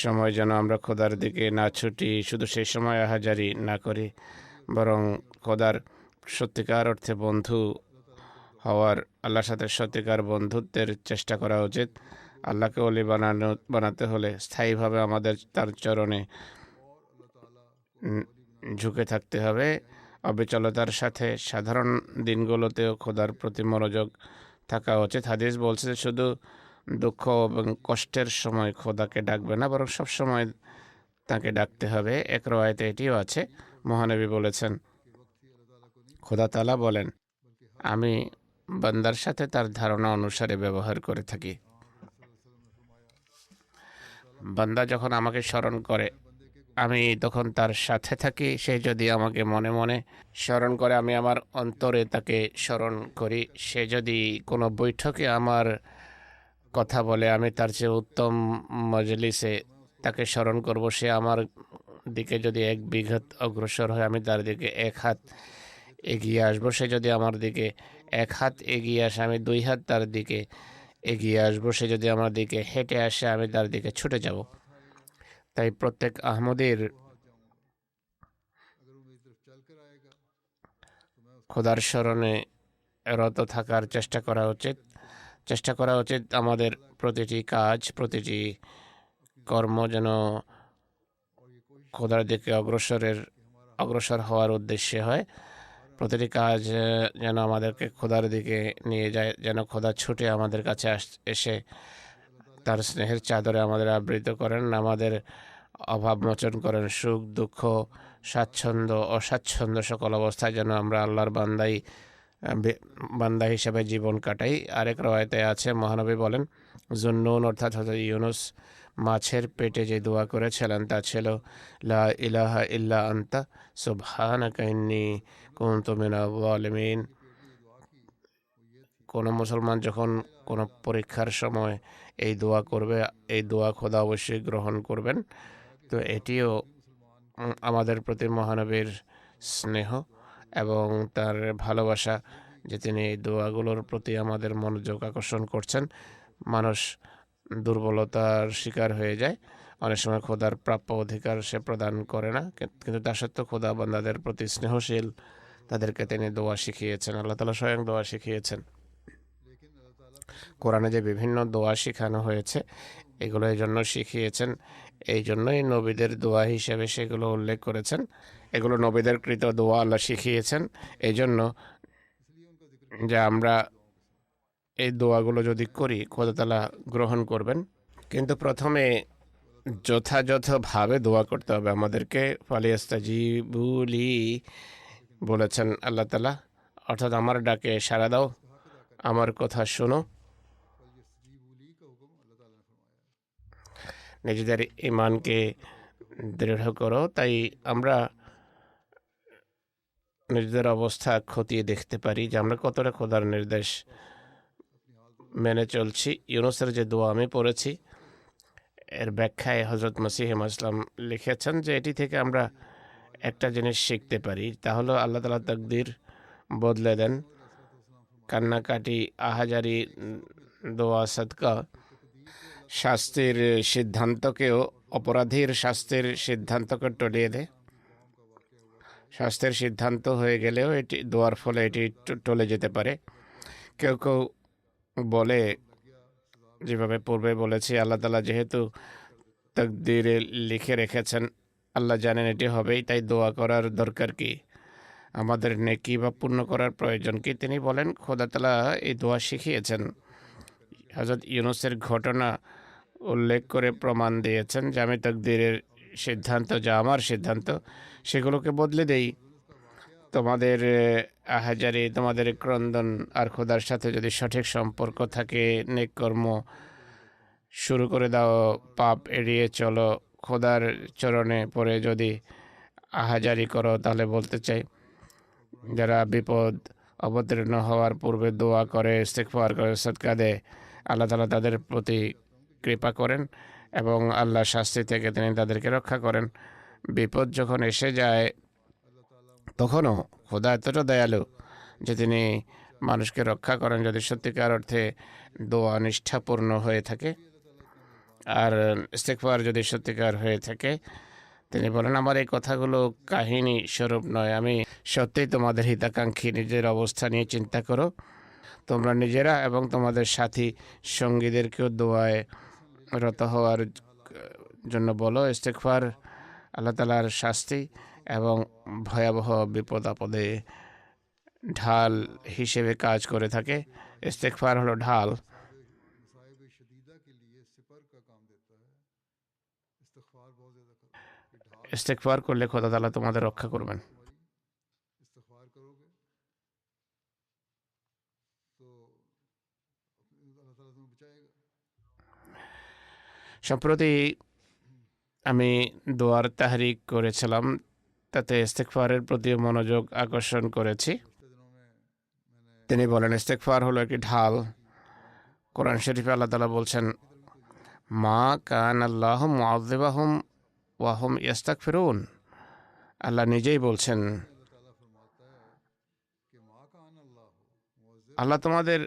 সময় যেন আমরা খোদার দিকে না ছুটি, শুধু সেই সময় আহাজারি না করি, বরং খোদার সত্যিকার অর্থে বন্ধু হওয়ার, আল্লাহর সাথে সত্যিকার বন্ধুত্বের চেষ্টা করা উচিত। আল্লাহকে ওলি বানাতে হলে স্থায়ীভাবে আমাদের তার চরণে ঝুঁকে থাকতে হবে। অবিচলতার সাথে সাধারণ দিনগুলোতেও খোদার প্রতি মনোযোগ থাকা উচিত। হাদিস বলছে যে শুধু দুঃখ এবং কষ্টের সময় খোদাকে ডাকবে না, বরং সবসময় তাকে ডাকতে হবে। এক রওয়ায়াতে এটিও আছে, মহানবী বলেছেন, খোদা তাআলা বলেন, আমি বান্দার সাথে তার ধারণা অনুসারে ব্যবহার করে থাকি। বান্দা যখন আমাকে স্মরণ করে আমি তখন তার সাথে থাকি। সে যদি আমাকে মনে মনে স্মরণ করে আমি আমার অন্তরে তাকে স্মরণ করি। সে যদি কোনো বৈঠকে আমার কথা বলে আমি তার চেয়ে উত্তম মজলিসে তাকে স্মরণ করব। সে আমার দিকে যদি এক বিঘত অগ্রসর হয় আমি তার দিকে এক হাত এগিয়ে আসবো। সে যদি আমার দিকে এক হাত এগিয়ে আসে আমি দুই হাত তার দিকে এগিয়ে আসবো। সে যদি আমার দিকে হেঁটে আসে আমি তার দিকে ছুটে যাব। তাই প্রত্যেক আহমদীর খোদার স্মরণে রত থাকার চেষ্টা করা উচিত। আমাদের প্রতিটি কাজ, প্রতিটি কর্ম যেন খোদার দিকে অগ্রসর হওয়ার উদ্দেশ্যে হয়। প্রতিটি কাজ যেন আমাদেরকে খোদার দিকে নিয়ে যায়, যেন খোদা ছুটে আমাদের কাছে এসে তার স্নেহের চাদরে আমাদের আবৃত করেন, আমাদের অভাব মোচন করেন। সুখ দুঃখ স্বাচ্ছন্দ্য অস্বাচ্ছন্দ্য সকল অবস্থায় যেন আমরা আল্লাহর বান্দা হিসেবে জীবন কাটাই। আরেক রওয়ায়তে আছে মহানবী বলেন, জুন্নুন অর্থাৎ হযরত ইউনুস মাছের পেটে যে দোয়া করেছিলেন তা ছিল লা ইলাহা ইল্লা আনতা সুবহানাকা ইন্নী কুনতু মিনাজ জালিমিন। কোনো মুসলমান যখন কোনো পরীক্ষার সময় এই দোয়া করবে, এই দোয়া খোদা অবশ্যই গ্রহণ করবেন। তো এটিও আমাদের প্রতি মহানবীর স্নেহ এবং তার ভালোবাসা যে তিনি এই দোয়াগুলোর প্রতি আমাদের মনোযোগ আকর্ষণ করছেন। মানুষ দুর্বলতার শিকার হয়ে যায়, অনেক সময় খোদার প্রাপ্য অধিকার সে প্রদান করে না, কিন্তু তা সত্ত্বেও খোদা বান্দাদের প্রতি স্নেহশীল। তাদেরকে তিনি দোয়া শিখিয়েছেন, আল্লাহ তাআলা স্বয়ং দোয়া শিখিয়েছেন। কোরআনে যে বিভিন্ন দোয়া শিখানো হয়েছে এগুলো এই জন্য শিখিয়েছেন, এই জন্যই নবীদের দোয়া হিসেবে সেগুলো উল্লেখ করেছেন। এগুলো নবীদের কৃত দোয়া আল্লাহ শিখিয়েছেন এই জন্য যে আমরা এই দোয়াগুলো যদি করি খোদা তাআলা গ্রহণ করবেন। কিন্তু প্রথমে যথাযথভাবে দোয়া করতে হবে আমাদেরকে। ফালিয়াস্তাজিবু লি বলেছেন আল্লাহ তাআলা, অর্থাৎ আমার ডাকে সাড়া দাও, আমার কথা শোনো, নিজেদের ঈমানকে দৃঢ় করো। তাই আমরা নিজেদের অবস্থা খতিয়ে দেখতে পারি যে আমরা কতটা খোদার নির্দেশ মেনে চলছি। ইউনুসের যে দোয়া আমি পড়েছি এর ব্যাখ্যায় হযরত মসিহ ইসলাম লিখেছেন যে এটি থেকে আমরা একটা জিনিস শিখতে পারি, তা হলো আল্লাহ তাআলা তাকদীর বদলে দেন। কান্নাকাটি, আহাজারি, দোয়া সাদকা শাস্তির সিদ্ধান্তকেও, অপরাধীর শাস্তির সিদ্ধান্তকে টলিয়ে দেয়। শাস্তির সিদ্ধান্ত হয়ে গেলেও এটি দোয়ার ফলে এটি টলে যেতে পারে। কেউ কেউ বলে, যেভাবে পূর্বে বলেছি, আল্লাহ তাআলা যেহেতু তাকদীরে লিখে রেখেছেন, আল্লাহ জানেন এটি হবেই, তাই দোয়া করার দরকার কি, আমাদের নেকি বা পূর্ণ করার প্রয়োজন কি? তিনি বলেন খোদা তাআলা এই দোয়া শিখিয়েছেন। হযরত ইউনুসের ঘটনা উল্লেখ করে প্রমাণ দিয়েছেন যে আমি তাকদীরের সিদ্ধান্ত, যা আমার সিদ্ধান্ত, সেগুলোকে বদলে দেই। তোমাদের আহাজারি, তোমাদের ক্রন্দন আর খোদার সাথে যদি সঠিক সম্পর্ক থাকে, নেক কর্ম শুরু করে দাও, পাপ এড়িয়ে চলো, খোদার চরণে পড়ে যদি আহাজারি করো, তাহলে বলতে চাই যারা বিপদ অবতীর্ণ হওয়ার পূর্বে দোয়া করে, ইস্তিগফার করে, সদকা দেয়, আল্লাহ তাআলা তাদের প্রতি কৃপা করেন এবং আল্লাহ শাস্তি থেকে তিনি তাদেরকে রক্ষা করেন। বিপদ যখন এসে যায় তখনও খোদা এতটা দয়ালু যে তিনি মানুষকে রক্ষা করেন যদি সত্যিকার অর্থে দোয়া নিষ্ঠাপূর্ণ হয়ে থাকে আর ইস্তিগফার যদি সত্যিকার হয়ে থাকে। তিনি বলেন আমার এই কথাগুলো কাহিনী স্বরূপ নয়, আমি সত্যিই তোমাদের হিতাকাঙ্ক্ষী। নিজের অবস্থা নিয়ে চিন্তা করো, তোমরা নিজেরা এবং তোমাদের সাথী সঙ্গীদেরকেও দোয়ায় রত হওয়ার জন্য বলো। ইস্তিগফার আল্লাহ তাআলার শাস্তি এবং ভয়াবহ বিপদ আপদে ঢাল হিসেবে কাজ করে থাকে। ইস্তিগফার হলো ঢাল। ইস্তিগফার করলে খোদা তাআলা তোমাদের রক্ষা করবেন। সম্প্রতি আমি দোয়ার তাহরিক করেছিলাম, তাতে ইস্তেগফারের প্রতি মনোযোগ আকর্ষণ করেছি। তিনি বলেন ইস্তেগফার হলো একটি ঢাল। কোরআন শরীফে আল্লাহ তাআলা বলছেন, মা কান আল্লাহু মুআযযিবাহুম ওয়া হুম ইস্তাগফিরুন। আল্লাহ নিজেই বলছেন, আল্লাহ তোমাদের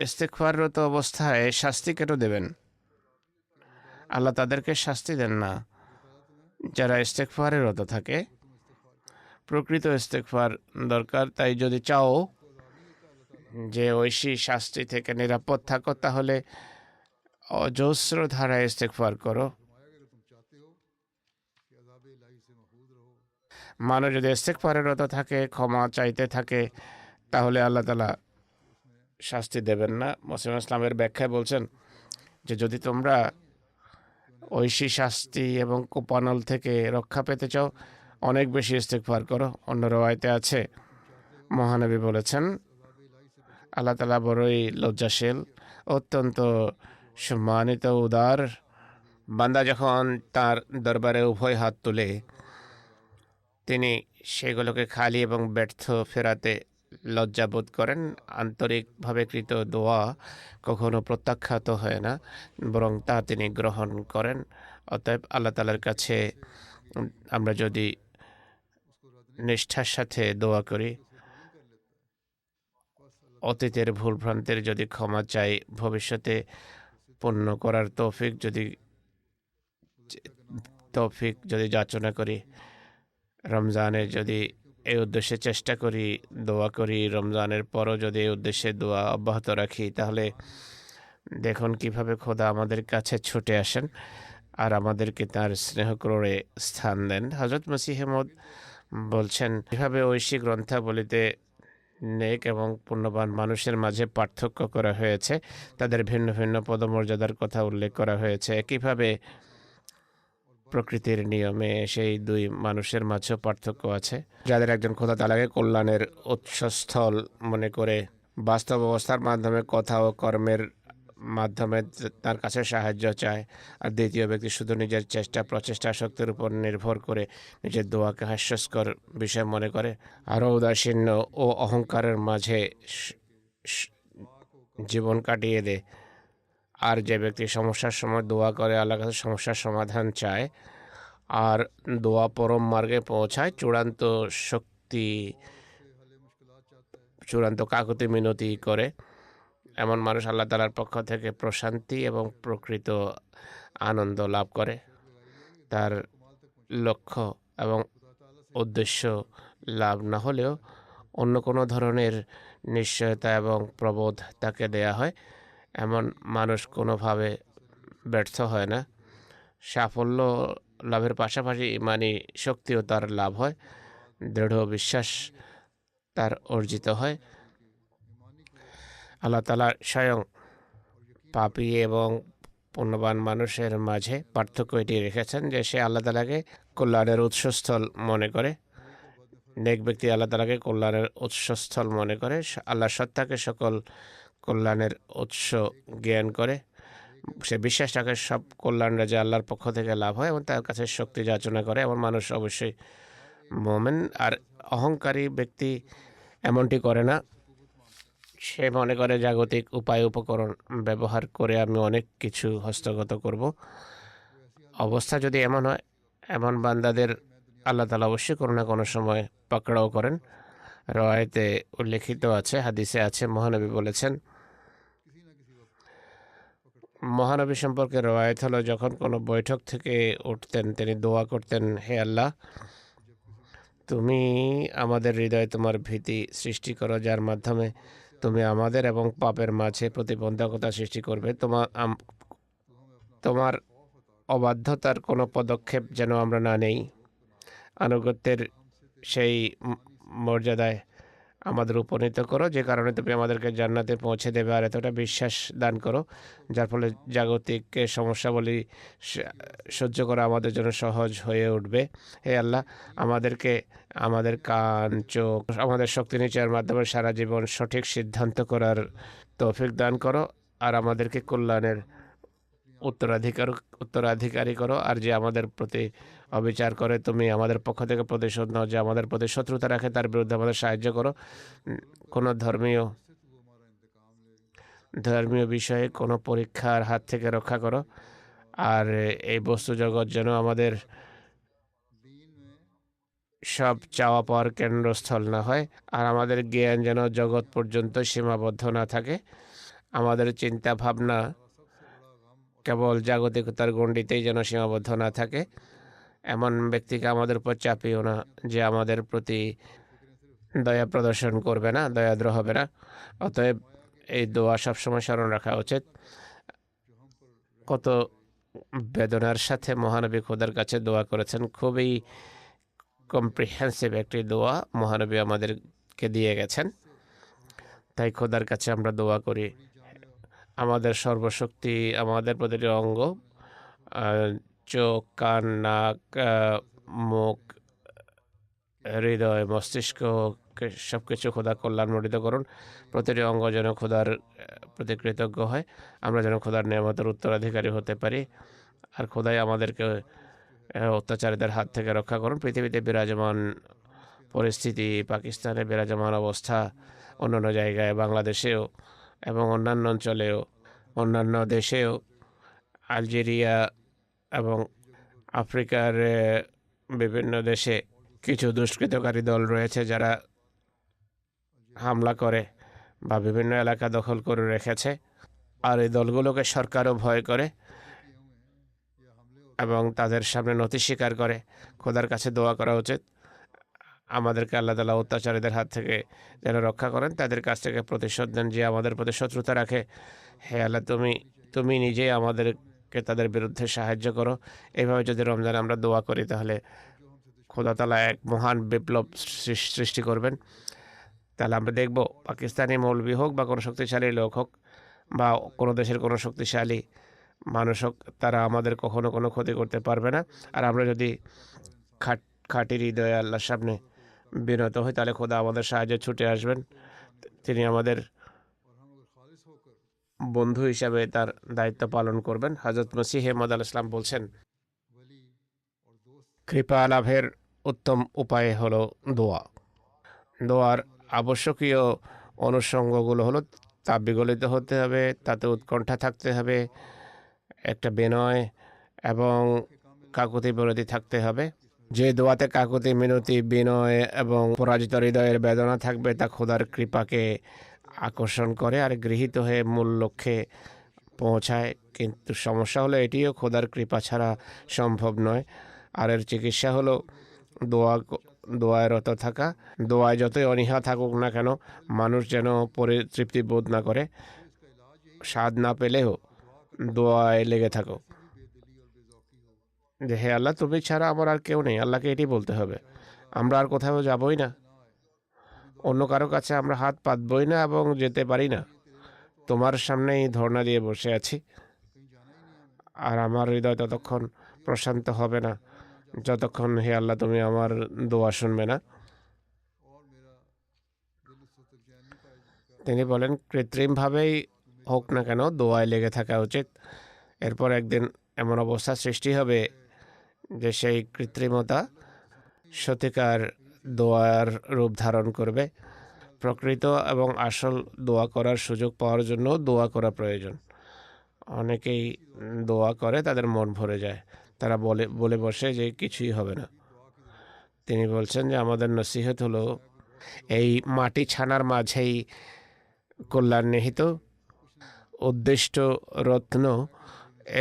ইস্তেগফাররত অবস্থায় শাস্তি কেন দেবেন? আল্লাহ তাদেরকে শাস্তি দেন না যারা ইস্তেগফারে রত থাকে। প্রকৃত ইস্তেগফার দরকার। তাই যদি চাও যে ঐশী শাস্তি থেকে নিরাপদ থাকো, তাহলে অজস্র ধারায় ইস্তেগফার করো। মানুষ যদি ইস্তেগফারে রত থাকে, ক্ষমা চাইতে থাকে, তাহলে আল্লাহ তাআলা শাস্তি দেবেন না। মুসলিম ইসলামের ব্যাখ্যায় বলছেন যে যদি তোমরা ঐশী শাস্তি এবং কোপানল থেকে রক্ষা পেতে চাও, অনেক বেশি ইস্তেগফার করো। অন্য রওয়ায়াতে আছে, মহানবী বলেছেন, আল্লাহ তাআলা বড়ই লজ্জাশীল, অত্যন্ত সম্মানিত, উদার। বান্দা যখন তার দরবারে উভয় হাত তুলে তিনি সেগুলোকে খালি এবং ব্যর্থ ফেরাতে লজ্জাবোধ করেন। আন্তরিকভাবে কৃত দোয়া কখনো প্রত্যাখ্যাত হয় না, বরং তা তিনি গ্রহণ করেন। অতএব আল্লাহ তাআলার কাছে আমরা যদি নিষ্ঠার সাথে দোয়া করি, অতীতের ভুলভ্রান্তের যদি ক্ষমা চাই, ভবিষ্যতে পূর্ণ করার তৌফিক যদি যাচনা করি, রমজানে যদি এই উদ্দেশ্যে চেষ্টা করি, দোয়া করি, রমজানের পরও যদি এই উদ্দেশ্যে দোয়া অব্যাহত রাখি, তাহলে দেখুন কিভাবে খোদা আমাদের কাছে ছুটে আসেন আর আমাদেরকে তার স্নেহ করে স্থান দেন। হযরত মসিহ মউদ বলছেন, এভাবে ঐশী গ্রন্থাবলীতে নেক এবং পুণ্যবান মানুষের মাঝে পার্থক্য করা হয়েছে। তাদের ভিন্ন ভিন্ন পদমর্যাদার কথা উল্লেখ করা হয়েছে। একইভাবে প্রকৃতির নিয়মে সেই দুই মানুষের মাঝেও পার্থক্য আছে। যাদের একজন খোদা তাআলাকে কল্যাণের উৎসস্থল মনে করে বাস্তব অবস্থার মাধ্যমে, কথা ও কর্মের মাধ্যমে তার কাছে সাহায্য চায়, আর দ্বিতীয় ব্যক্তি শুধু নিজের প্রচেষ্টা শক্তির উপর নির্ভর করে নিজের দোয়াকে হাস্যস্কর বিষয় মনে করে, আরও উদাসীন্য ও অহংকারের মাঝে জীবন কাটিয়ে দেয়। আর যে ব্যক্তি সমস্যার সময় দোয়া করে, আল্লাহর কাছে সমস্যার সমাধান চায় আর দোয়া পরম মার্গে পৌঁছায়, চূড়ান্ত কাকুতি মিনতি করে, এমন মানুষ আল্লাহ তাআলার পক্ষ থেকে প্রশান্তি এবং প্রকৃত আনন্দ লাভ করে। তার লক্ষ্য এবং উদ্দেশ্য লাভ না হলেও অন্য কোনো ধরনের নিশ্চয়তা এবং প্রবোধ তাকে দেয়া হয়। এমন মানুষ কোনোভাবে ব্যর্থ হয় না। সাফল্য লাভের পাশাপাশি ইমানি শক্তিও তার লাভ হয়, দৃঢ় বিশ্বাস তার অর্জিত হয়। আল্লাহ তাআলা স্বয়ং পাপী এবং পুণ্যবান মানুষের মাঝে পার্থক্য এটি রেখেছেন যে সে আল্লাহ তাআলাকে কল্যাণের উৎসস্থল মনে করে। নেক ব্যক্তি আল্লাহ তাআলাকে কল্যাণের উৎসস্থল মনে করে, আল্লাহর সত্তাকে সকল কল্যাণের উৎস জ্ঞান করে। সে বিশ্বাস রাখে সব কল্যাণরা যে আল্লাহর পক্ষ থেকে লাভ হয় এবং তার কাছে শক্তি যাচনা করে। এমন মানুষ অবশ্যই মুমিন। আর অহংকারী ব্যক্তি এমনটি করে না। সে মনে করে জাগতিক উপায় উপকরণ ব্যবহার করে আমি অনেক কিছু হস্তগত করব। অবস্থা যদি এমন হয়, এমন বান্দাদের আল্লাহ তাআলা অবশ্যই কোনো না কোনো সময় পাকড়াও করেন। রওয়ায়াতে উল্লেখিত আছে, হাদিসে আছে, মহানবী বলেছেন, মহানবী সম্পর্কে রওয়ায়াত হলো, যখন কোনো বৈঠক থেকে উঠতেন তিনি দোয়া করতেন, হে আল্লাহ, তুমি আমাদের হৃদয়ে তোমার ভীতি সৃষ্টি করো, যার মাধ্যমে তুমি আমাদের এবং পাপের মাঝে প্রতিবন্ধকতা সৃষ্টি করবে। তোমার অবাধ্যতার কোনো পদক্ষেপ যেন আমরা না নেই। আনুগত্যের সেই মর্যাদায় আমাদের উপনীত করো, যে কারণে তুমি আমাদেরকে জান্নাতে পৌঁছে দেবে। আর এতটা বিশ্বাস দান করো যার ফলে জাগতিক সমস্যাবলী সহ্য করা আমাদের জন্য সহজ হয়ে উঠবে। হে আল্লাহ, আমাদেরকে আমাদের কান, চোখ, আমাদের শক্তি নিচের মাধ্যমে সারা জীবন সঠিক সিদ্ধান্ত করার তৌফিক দান করো, আর আমাদেরকে কল্যাণের উত্তরাধিকারী করো, আর যে আমাদের প্রতি অবিচার করে তুমি আমাদের পক্ষ থেকে প্রতিশোধ নাও, যে আমাদের প্রতি শত্রুতা রাখে তার বিরুদ্ধে আমাদের সাহায্য করো। কোনো ধর্মীয় বিষয়ে কোনো পরীক্ষার হাত থেকে রক্ষা করো। আর এই বস্তু জগৎ যেন আমাদের সব চাওয়া পাওয়ার কেন্দ্রস্থল না হয়, আর আমাদের জ্ঞান যেন জগৎ পর্যন্ত সীমাবদ্ধ না থাকে। আমাদের চিন্তা ভাবনা কেবল জাগতিকতার গণ্ডিতেই যেন সীমাবদ্ধ না থাকে। এমন ব্যক্তিকে আমাদের উপর চাপিও না যে আমাদের প্রতি দয়া প্রদর্শন করবে না, দয়াদ্র হবে না। অতএব এই দোয়া সবসময় স্মরণ রাখা উচিত। কত বেদনার সাথে মহানবী খোদার কাছে দোয়া করেছেন, খুবই কম্প্রিহেন্সিভ একটি দোয়া মহানবী আমাদেরকে দিয়ে গেছেন। তাই খোদার কাছে আমরা দোয়া করি আমাদের সর্বশক্তি, আমাদের প্রতিটি অঙ্গ, চোখ, কান, নাক, মুখ, হৃদয়, মস্তিষ্ক, সব কিছু খোদা কল্যাণমণ্ডিত করুন। প্রতিটি অঙ্গ যেন খোদার প্রতি কৃতজ্ঞ হয়, আমরা যেন খোদার নিয়ামতের উত্তরাধিকারী হতে পারি। আর খোদাই আমাদেরকে অত্যাচারীদের হাত থেকে রক্ষা করুন। পৃথিবীতে বিরাজমান পরিস্থিতি, পাকিস্তানে বিরাজমান অবস্থা, অন্যান্য জায়গায়, বাংলাদেশেও এবং অন্যান্য অঞ্চলেও, অন্যান্য দেশেও, আলজেরিয়া এবং আফ্রিকার বিভিন্ন দেশে কিছু দুষ্কৃতকারী দল রয়েছে যারা হামলা করে বা বিভিন্ন এলাকা দখল করে রেখেছে। আর এই দলগুলোকে সরকারও ভয় করে এবং তাদের সামনে নথি স্বীকার করে। খোদার কাছে দোয়া করা উচিত আমাদেরকে আল্লাহ তাআলা অত্যাচারীদের হাত থেকে যেন রক্ষা করেন, তাদের কাছ থেকে প্রতিশোধ দেন যে আমাদের প্রতি শত্রুতা রাখে। হে আল্লাহ, তুমি নিজেই আমাদেরকে তাদের বিরুদ্ধে সাহায্য করো। এইভাবে যদি রমজানে আমরা দোয়া করি তাহলে খোদা তাআলা এক মহান বিপ্লব সৃষ্টি করবেন। তাহলে আমরা দেখব পাকিস্তানি মৌলবি হোক বা কোনো শক্তিশালী লোক হোক বা কোনো দেশের কোনো শক্তিশালী মানুষ হোক, তারা আমাদের কখনো কোনো ক্ষতি করতে পারবে না। আর আমরা যদি খাঁটি হৃদয়ে আল্লাহর সামনে বিনত হই তাহলে খোদা আমাদের সাহায্যে ছুটে আসবেন। তিনি আমাদের বন্ধু হিসাবে তার দায়িত্ব পালন করবেন। হযরত মসিহ মাউদ আলাইহিস সালাম বলছেন, কৃপা লাভের উত্তম উপায় হলো দোয়া। দোয়ার আবশ্যকীয় অনুষঙ্গগুলো হলো তা বিগলিত হতে হবে, তাতে উৎকণ্ঠা থাকতে হবে, একটা বিনয় এবং কাকুতি বিরতি থাকতে হবে। যে দোয়াতে কাকুতি মিনতি, বিনয় এবং পরাজিত হৃদয়ের বেদনা থাকবে তা খোদার কৃপাকে আকর্ষণ করে আর গৃহীত হয়ে মূল লক্ষ্যে পৌঁছায়। কিন্তু সমস্যা হলো এটিও খোদার কৃপা ছাড়া সম্ভব নয়। আর এর চিকিৎসা হলো দোয়ায় রত থাকা। দোয়ায় যতই অনীহা থাকুক না কেন, মানুষ যেন পরিতৃপ্তি বোধ না করে, স্বাদ না পেলেও দোয়ায় লেগে থাকো যে হে আল্লাহ, তুমি ছাড়া আমার আর কেউ নেই। আল্লাহকে এটি বলতে হবে। আমরা আর কোথাও যাবই না, অন্য কারো কাছে আমরা হাত পাতবই না এবং যেতে পারি না। তোমার সামনেই ধর্ণা দিয়ে বসে আছি। আর আমার হৃদয় ততক্ষণ প্রশান্ত হবে না যতক্ষণ হে আল্লাহ তুমি আমার দোয়া শুনবে না। তিনি বলেন, কৃত্রিমভাবেই হোক না কেন দোয়ায় লেগে থাকা উচিত। এরপর একদিন এমন অবস্থা সৃষ্টি হবে যে সেই কৃত্রিমতা সত্যিকার দোয়ার রূপ ধারণ করবে। প্রকৃত এবং আসল দোয়া করার সুযোগ পাওয়ার জন্য দোয়া করা প্রয়োজন। অনেকেই দোয়া করে তাদের মন ভরে যায়, তারা বলে বসে যে কিছুই হবে না। তিনি বলছেন যে আমাদের নসিহত হলো এই মাটি ছানার মাঝেই কল্যাণ নিহিত। উদ্দিষ্ট রত্ন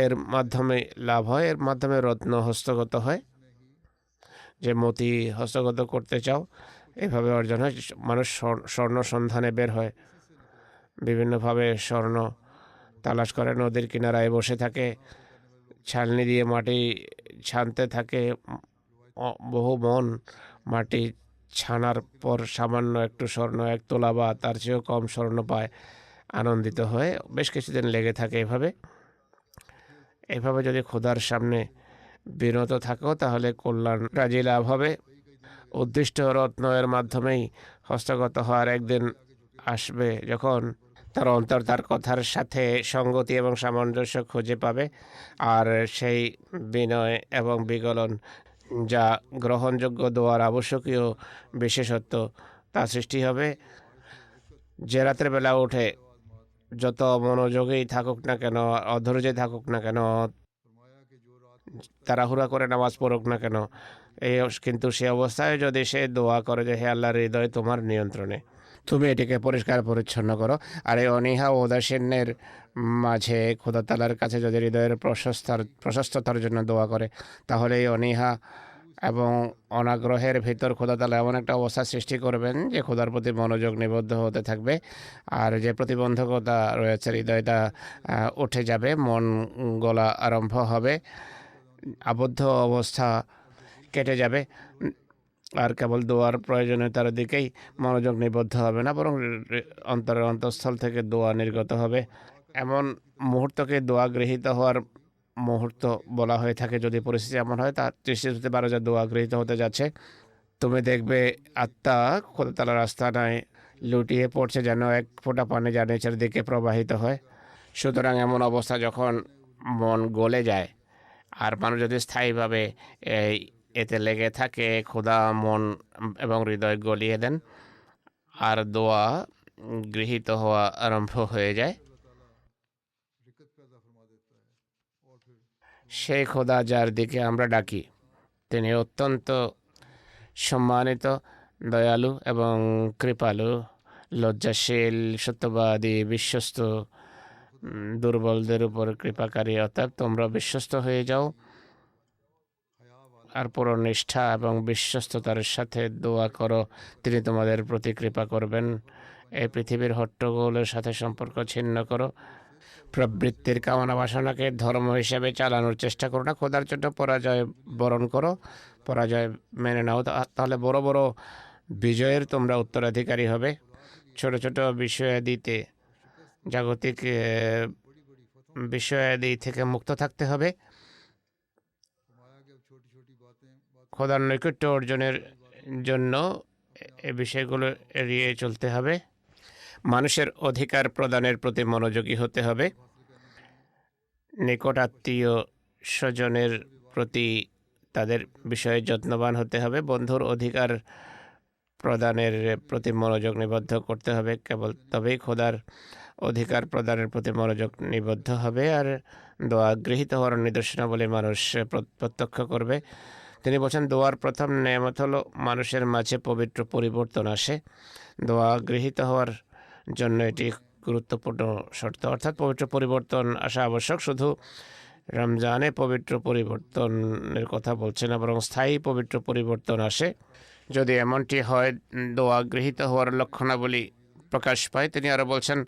এর মাধ্যমে লাভ হয়, এর মাধ্যমে রত্ন হস্তগত হয়। যে মতি হস্তগত করতে চাও এভাবে অর্জন হয়। মানুষ স্বর্ণ সন্ধানে বের হয়, বিভিন্নভাবে স্বর্ণ তালাশ করে, নদীর কিনারায় বসে থাকে, ছালনি দিয়ে মাটি ছানতে থাকে। বহু মন মাটি ছানার পর সামান্য একটু স্বর্ণ, এক তোলা বা তার চেয়েও কম স্বর্ণ পায়, আনন্দিত হয়ে বেশ কিছুদিন লেগে থাকে। এভাবে যদি খোদার সামনে বিনত থাকো তাহলে কল্যাণ রাজি লাভ হবে। উদ্দিষ্ট রত্ন এর মাধ্যমেই হস্তগত হওয়ার একদিন আসবে যখন তার অন্তর তার কথার সাথে সঙ্গতি এবং সামঞ্জস্য খুঁজে পাবে, আর সেই বিনয় এবং বিগলন যা গ্রহণযোগ্য দোয়ার আবশ্যকীয় বিশেষত্ব তা সৃষ্টি হবে। যে রাতের বেলা উঠে যত মনোযোগেই থাকুক না কেন, অধৈর্যে থাকুক না কেন, তাড়াহুড়া করে নামাজ পড়ুক না কেন, কিন্তু সে অবস্থায় যদি সে দোয়া করে যে হে আল্লাহর হৃদয় তোমার নিয়ন্ত্রণে, তুমি এটিকে পরিষ্কার পরিচ্ছন্ন করো, আর এই অনীহা ও উদাসীনের মাঝে খোদা তাআলার কাছে যদি হৃদয়ের প্রশস্ততার জন্য দোয়া করে, তাহলে এই অনীহা এবং অনাগ্রহের ভিতর খোদা তাআলা এমন একটা অবস্থা সৃষ্টি করবেন যে খোদার প্রতি মনোযোগ নিবদ্ধ হতে থাকবে, আর যে প্রতিবন্ধকতা রয়েছে হৃদয়টা উঠে যাবে, মন গলা আরম্ভ হবে, আবদ্ধ অবস্থা কেটে যাবে, আর কেবল দোয়ার প্রয়োজনীয়তার দিকেই মনোযোগ নিবদ্ধ হবে না, বরং অন্তরের অন্তঃস্থল থেকে দোয়া নির্গত হবে। এমন মুহূর্তকে দোয়া গৃহীত হওয়ার মুহূর্ত বলা হয়ে থাকে। যদি পরিস্থিতি এমন হয়, তার দৃষ্টি হতে পারে যে দোয়া গৃহীত হতে যাচ্ছে। তুমি দেখবে আত্মা খোদা তাআলার আস্তানায় লুটিয়ে পড়ছে, যেন এক ফোঁটা পানি যা নিচের দিকে প্রবাহিত হয়। সুতরাং এমন অবস্থা যখন মন গলে যায়, আর মানুষ যদি স্থায়ীভাবে এতে লেগে থাকে, খোদা মন এবং হৃদয় গলিয়ে দেন, আর দোয়া গৃহীত হওয়া আরম্ভ হয়ে যায়। সেই খোদা যার দিকে আমরা ডাকি, তিনি অত্যন্ত সম্মানিত, দয়ালু এবং কৃপালু, লজ্জাশীল, সত্যবাদী, বিশ্বস্ত, দুর্বলদের উপর কৃপাকারী। অর্থাৎ তোমরা বিশ্বস্ত হয়ে যাও আর পুরো নিষ্ঠা এবং বিশ্বস্ততার সাথে দোয়া করো, তিনি তোমাদের প্রতি কৃপা করবেন। এই পৃথিবীর হট্টগোলের সাথে সম্পর্ক ছিন্ন করো, প্রবৃত্তির কামনা বাসনাকে ধর্ম হিসেবে চালানোর চেষ্টা করো না, খোদার জন্য পরাজয় বরণ করো, পরাজয় মেনে নাও, তাহলে বড় বড় বিজয়ের তোমরা উত্তরাধিকারী হবে। ছোট ছোট বিষয়াদিতে, জাগতিক বিষয়াদি থেকে মুক্ত থাকতে হবে। খোদার নৈকট্য অর্জনের জন্য এ বিষয়গুলো এড়িয়ে চলতে হবে। মানুষের অধিকার প্রদানের প্রতি মনোযোগী হতে হবে। নিকট আত্মীয় স্বজনের প্রতি তাদের বিষয়ে যত্নবান হতে হবে। বন্ধুর অধিকার প্রদানের প্রতি মনোযোগ নিবদ্ধ করতে হবে। কেবল তবেই খোদার অধিকার প্রদানের প্রতি মনোযোগ নিবদ্ধ হবে, আর দোয়া গৃহীত হওয়ার নিদর্শনাবলী মানুষ প্রত্যক্ষ করবে। তিনি বলছেন, দোয়ার প্রথম নেয়ামত হলো মানুষের মাঝে পবিত্র পরিবর্তন আসে। দোয়া গৃহীত হওয়ার জন্য এটি গুরুত্বপূর্ণ শর্ত, অর্থাৎ পবিত্র পরিবর্তন আসা আবশ্যক। শুধু রমজানে পবিত্র পরিবর্তনের কথা বলছে না, বরং স্থায়ী পবিত্র পরিবর্তন আসে। যদি এমনটি হয়, দোয়া গৃহীত হওয়ার লক্ষণাবলী প্রকাশ পায়। তিনি আরও বলছেন,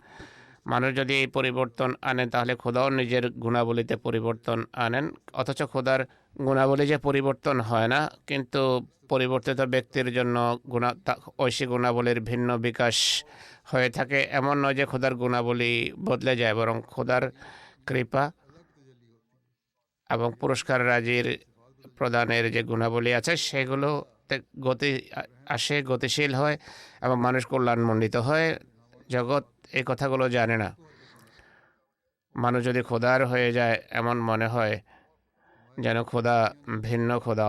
মানুষ যদি এই পরিবর্তন আনেন, তাহলে খোদাও নিজের গুণাবলীতে পরিবর্তন আনেন। অথচ খোদার গুণাবলী যে পরিবর্তন হয় না, কিন্তু পরিবর্তিত ব্যক্তির জন্য ঐশী গুণাবলীর ভিন্ন বিকাশ হয়ে থাকে। এমন নয় যে খোদার গুণাবলী বদলে যায়, বরং খোদার কৃপা এবং পুরস্কার রাজির প্রদানের যে গুণাবলী আছে, সেগুলো গতি আসে, গতিশীল হয় এবং মানুষ কল্যাণমণ্ডিত হয়। জগৎ এই কথাগুলো জানে না। মানুষ যদি খোদার হয়ে যায়, এমন মনে হয় যেন খোদা ভিন্ন খোদা,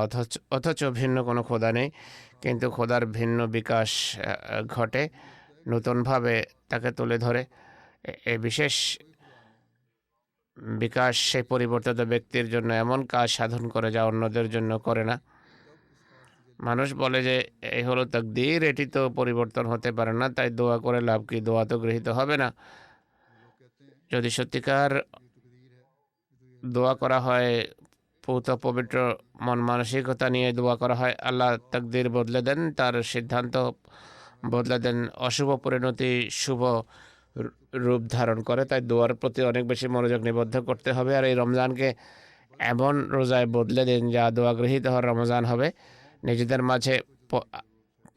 অথচ ভিন্ন কোনো খোদা নেই। কিন্তু খোদার ভিন্ন বিকাশ ঘটে, নতুনভাবে তাকে তুলে ধরে। এই বিশেষ বিকাশ সেই পরিবর্তিত ব্যক্তির জন্য এমন কাজ সাধন করে যা অন্যদের জন্য করে না। মানুষ বলে যে এই হলো তাকদীর, এটি তো পরিবর্তন হতে পারে না, তাই দোয়া করে লাভ কি, দোয়া তো গৃহীত হবে না। যদি সত্যিকার দোয়া করা হয়, পৌত পবিত্র মন মানসিকতা নিয়ে দোয়া করা হয়, আল্লাহ তাকদীর বদলে দেন, তার সিদ্ধান্ত বদলে দেন, অশুভ পরিণতি শুভ রূপ ধারণ করে। তাই দোয়ার প্রতি অনেক বেশি মনোযোগ নিবদ্ধ করতে হবে। আর এই রমজানকে এমন রোজায় বদলে দিন যা দোয়া গৃহীত হওয়ার রমজান হবে। নিজেদের মাঝে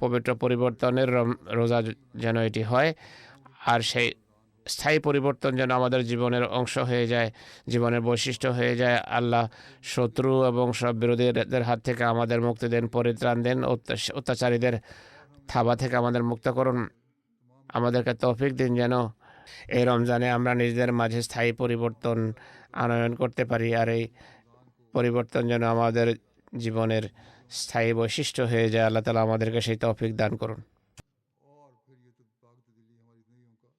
পবিত্র পরিবর্তনের রোজা যেন এটি হয়, আর সেই স্থায়ী পরিবর্তন যেন আমাদের জীবনের অংশ হয়ে যায়, জীবনের বৈশিষ্ট্য হয়ে যায়। আল্লাহ শত্রু এবং সব বিরোধীদের হাত থেকে আমাদের মুক্তি দেন, পরিত্রাণ দেন, অত্যাচারীদের থাবা থেকে আমাদের মুক্ত করুন। আমাদেরকে তৌফিক দিন যেন এই রমজানে আমরা নিজেদের মাঝে স্থায়ী পরিবর্তন আনয়ন করতে পারি, আর এই পরিবর্তন যেন আমাদের জীবনের স্থায়ী বৈশিষ্ট্য হয়ে যায়। আল্লাহ তাআলা আমাদেরকে সেই তৌফিক দান করুন। और फिर ये तो ताकत दिली हमारी ज़िंदगियों का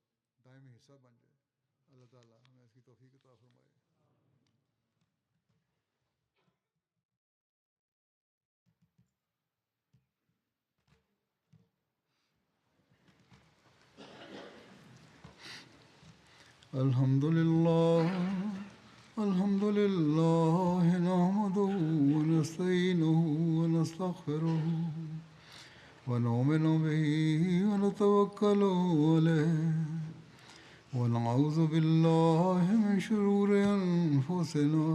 दायमी हिस्सा बन जाए। अल्लाह ताला हमें इसकी तौफीक अता फरमाए। अल्हम्दुलिल्लाह अल्हम्दुलिल्लाह नहमदुहु व नस्तईनुहु व नस्तगफिरुहु व नुमिनु बिही व नतवक्कलु अलैहि व नऊज़ु बिल्लाहि मिन शुरूरि अनफुसिना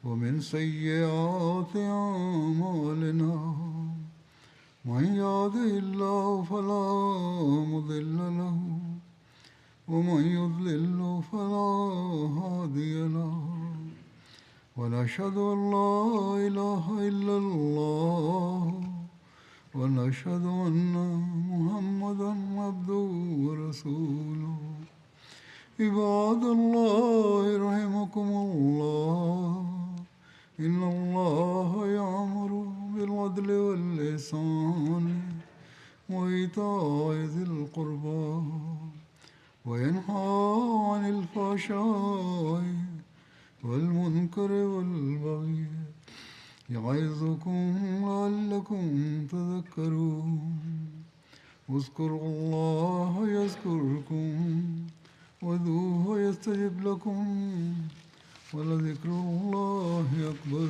व मिन सय्यिआति अअमालिना मन यहदिहिल्लाहु फला मुदिल्ल लहु ومن يضلل فلا هادي له ونشهد أن لا إله إلا الله ونشهد أن محمدا عبده ورسوله عباد الله رحمكم الله إن الله يأمر بالعدل والإحسان وإيتاء ذي القربى وينهى عن الفحشاء والمنكر والبغي يعظكم لعلكم تذكرون اذكروا الله يذكركم وادعوه يستجب لكم ولذكر الله أكبر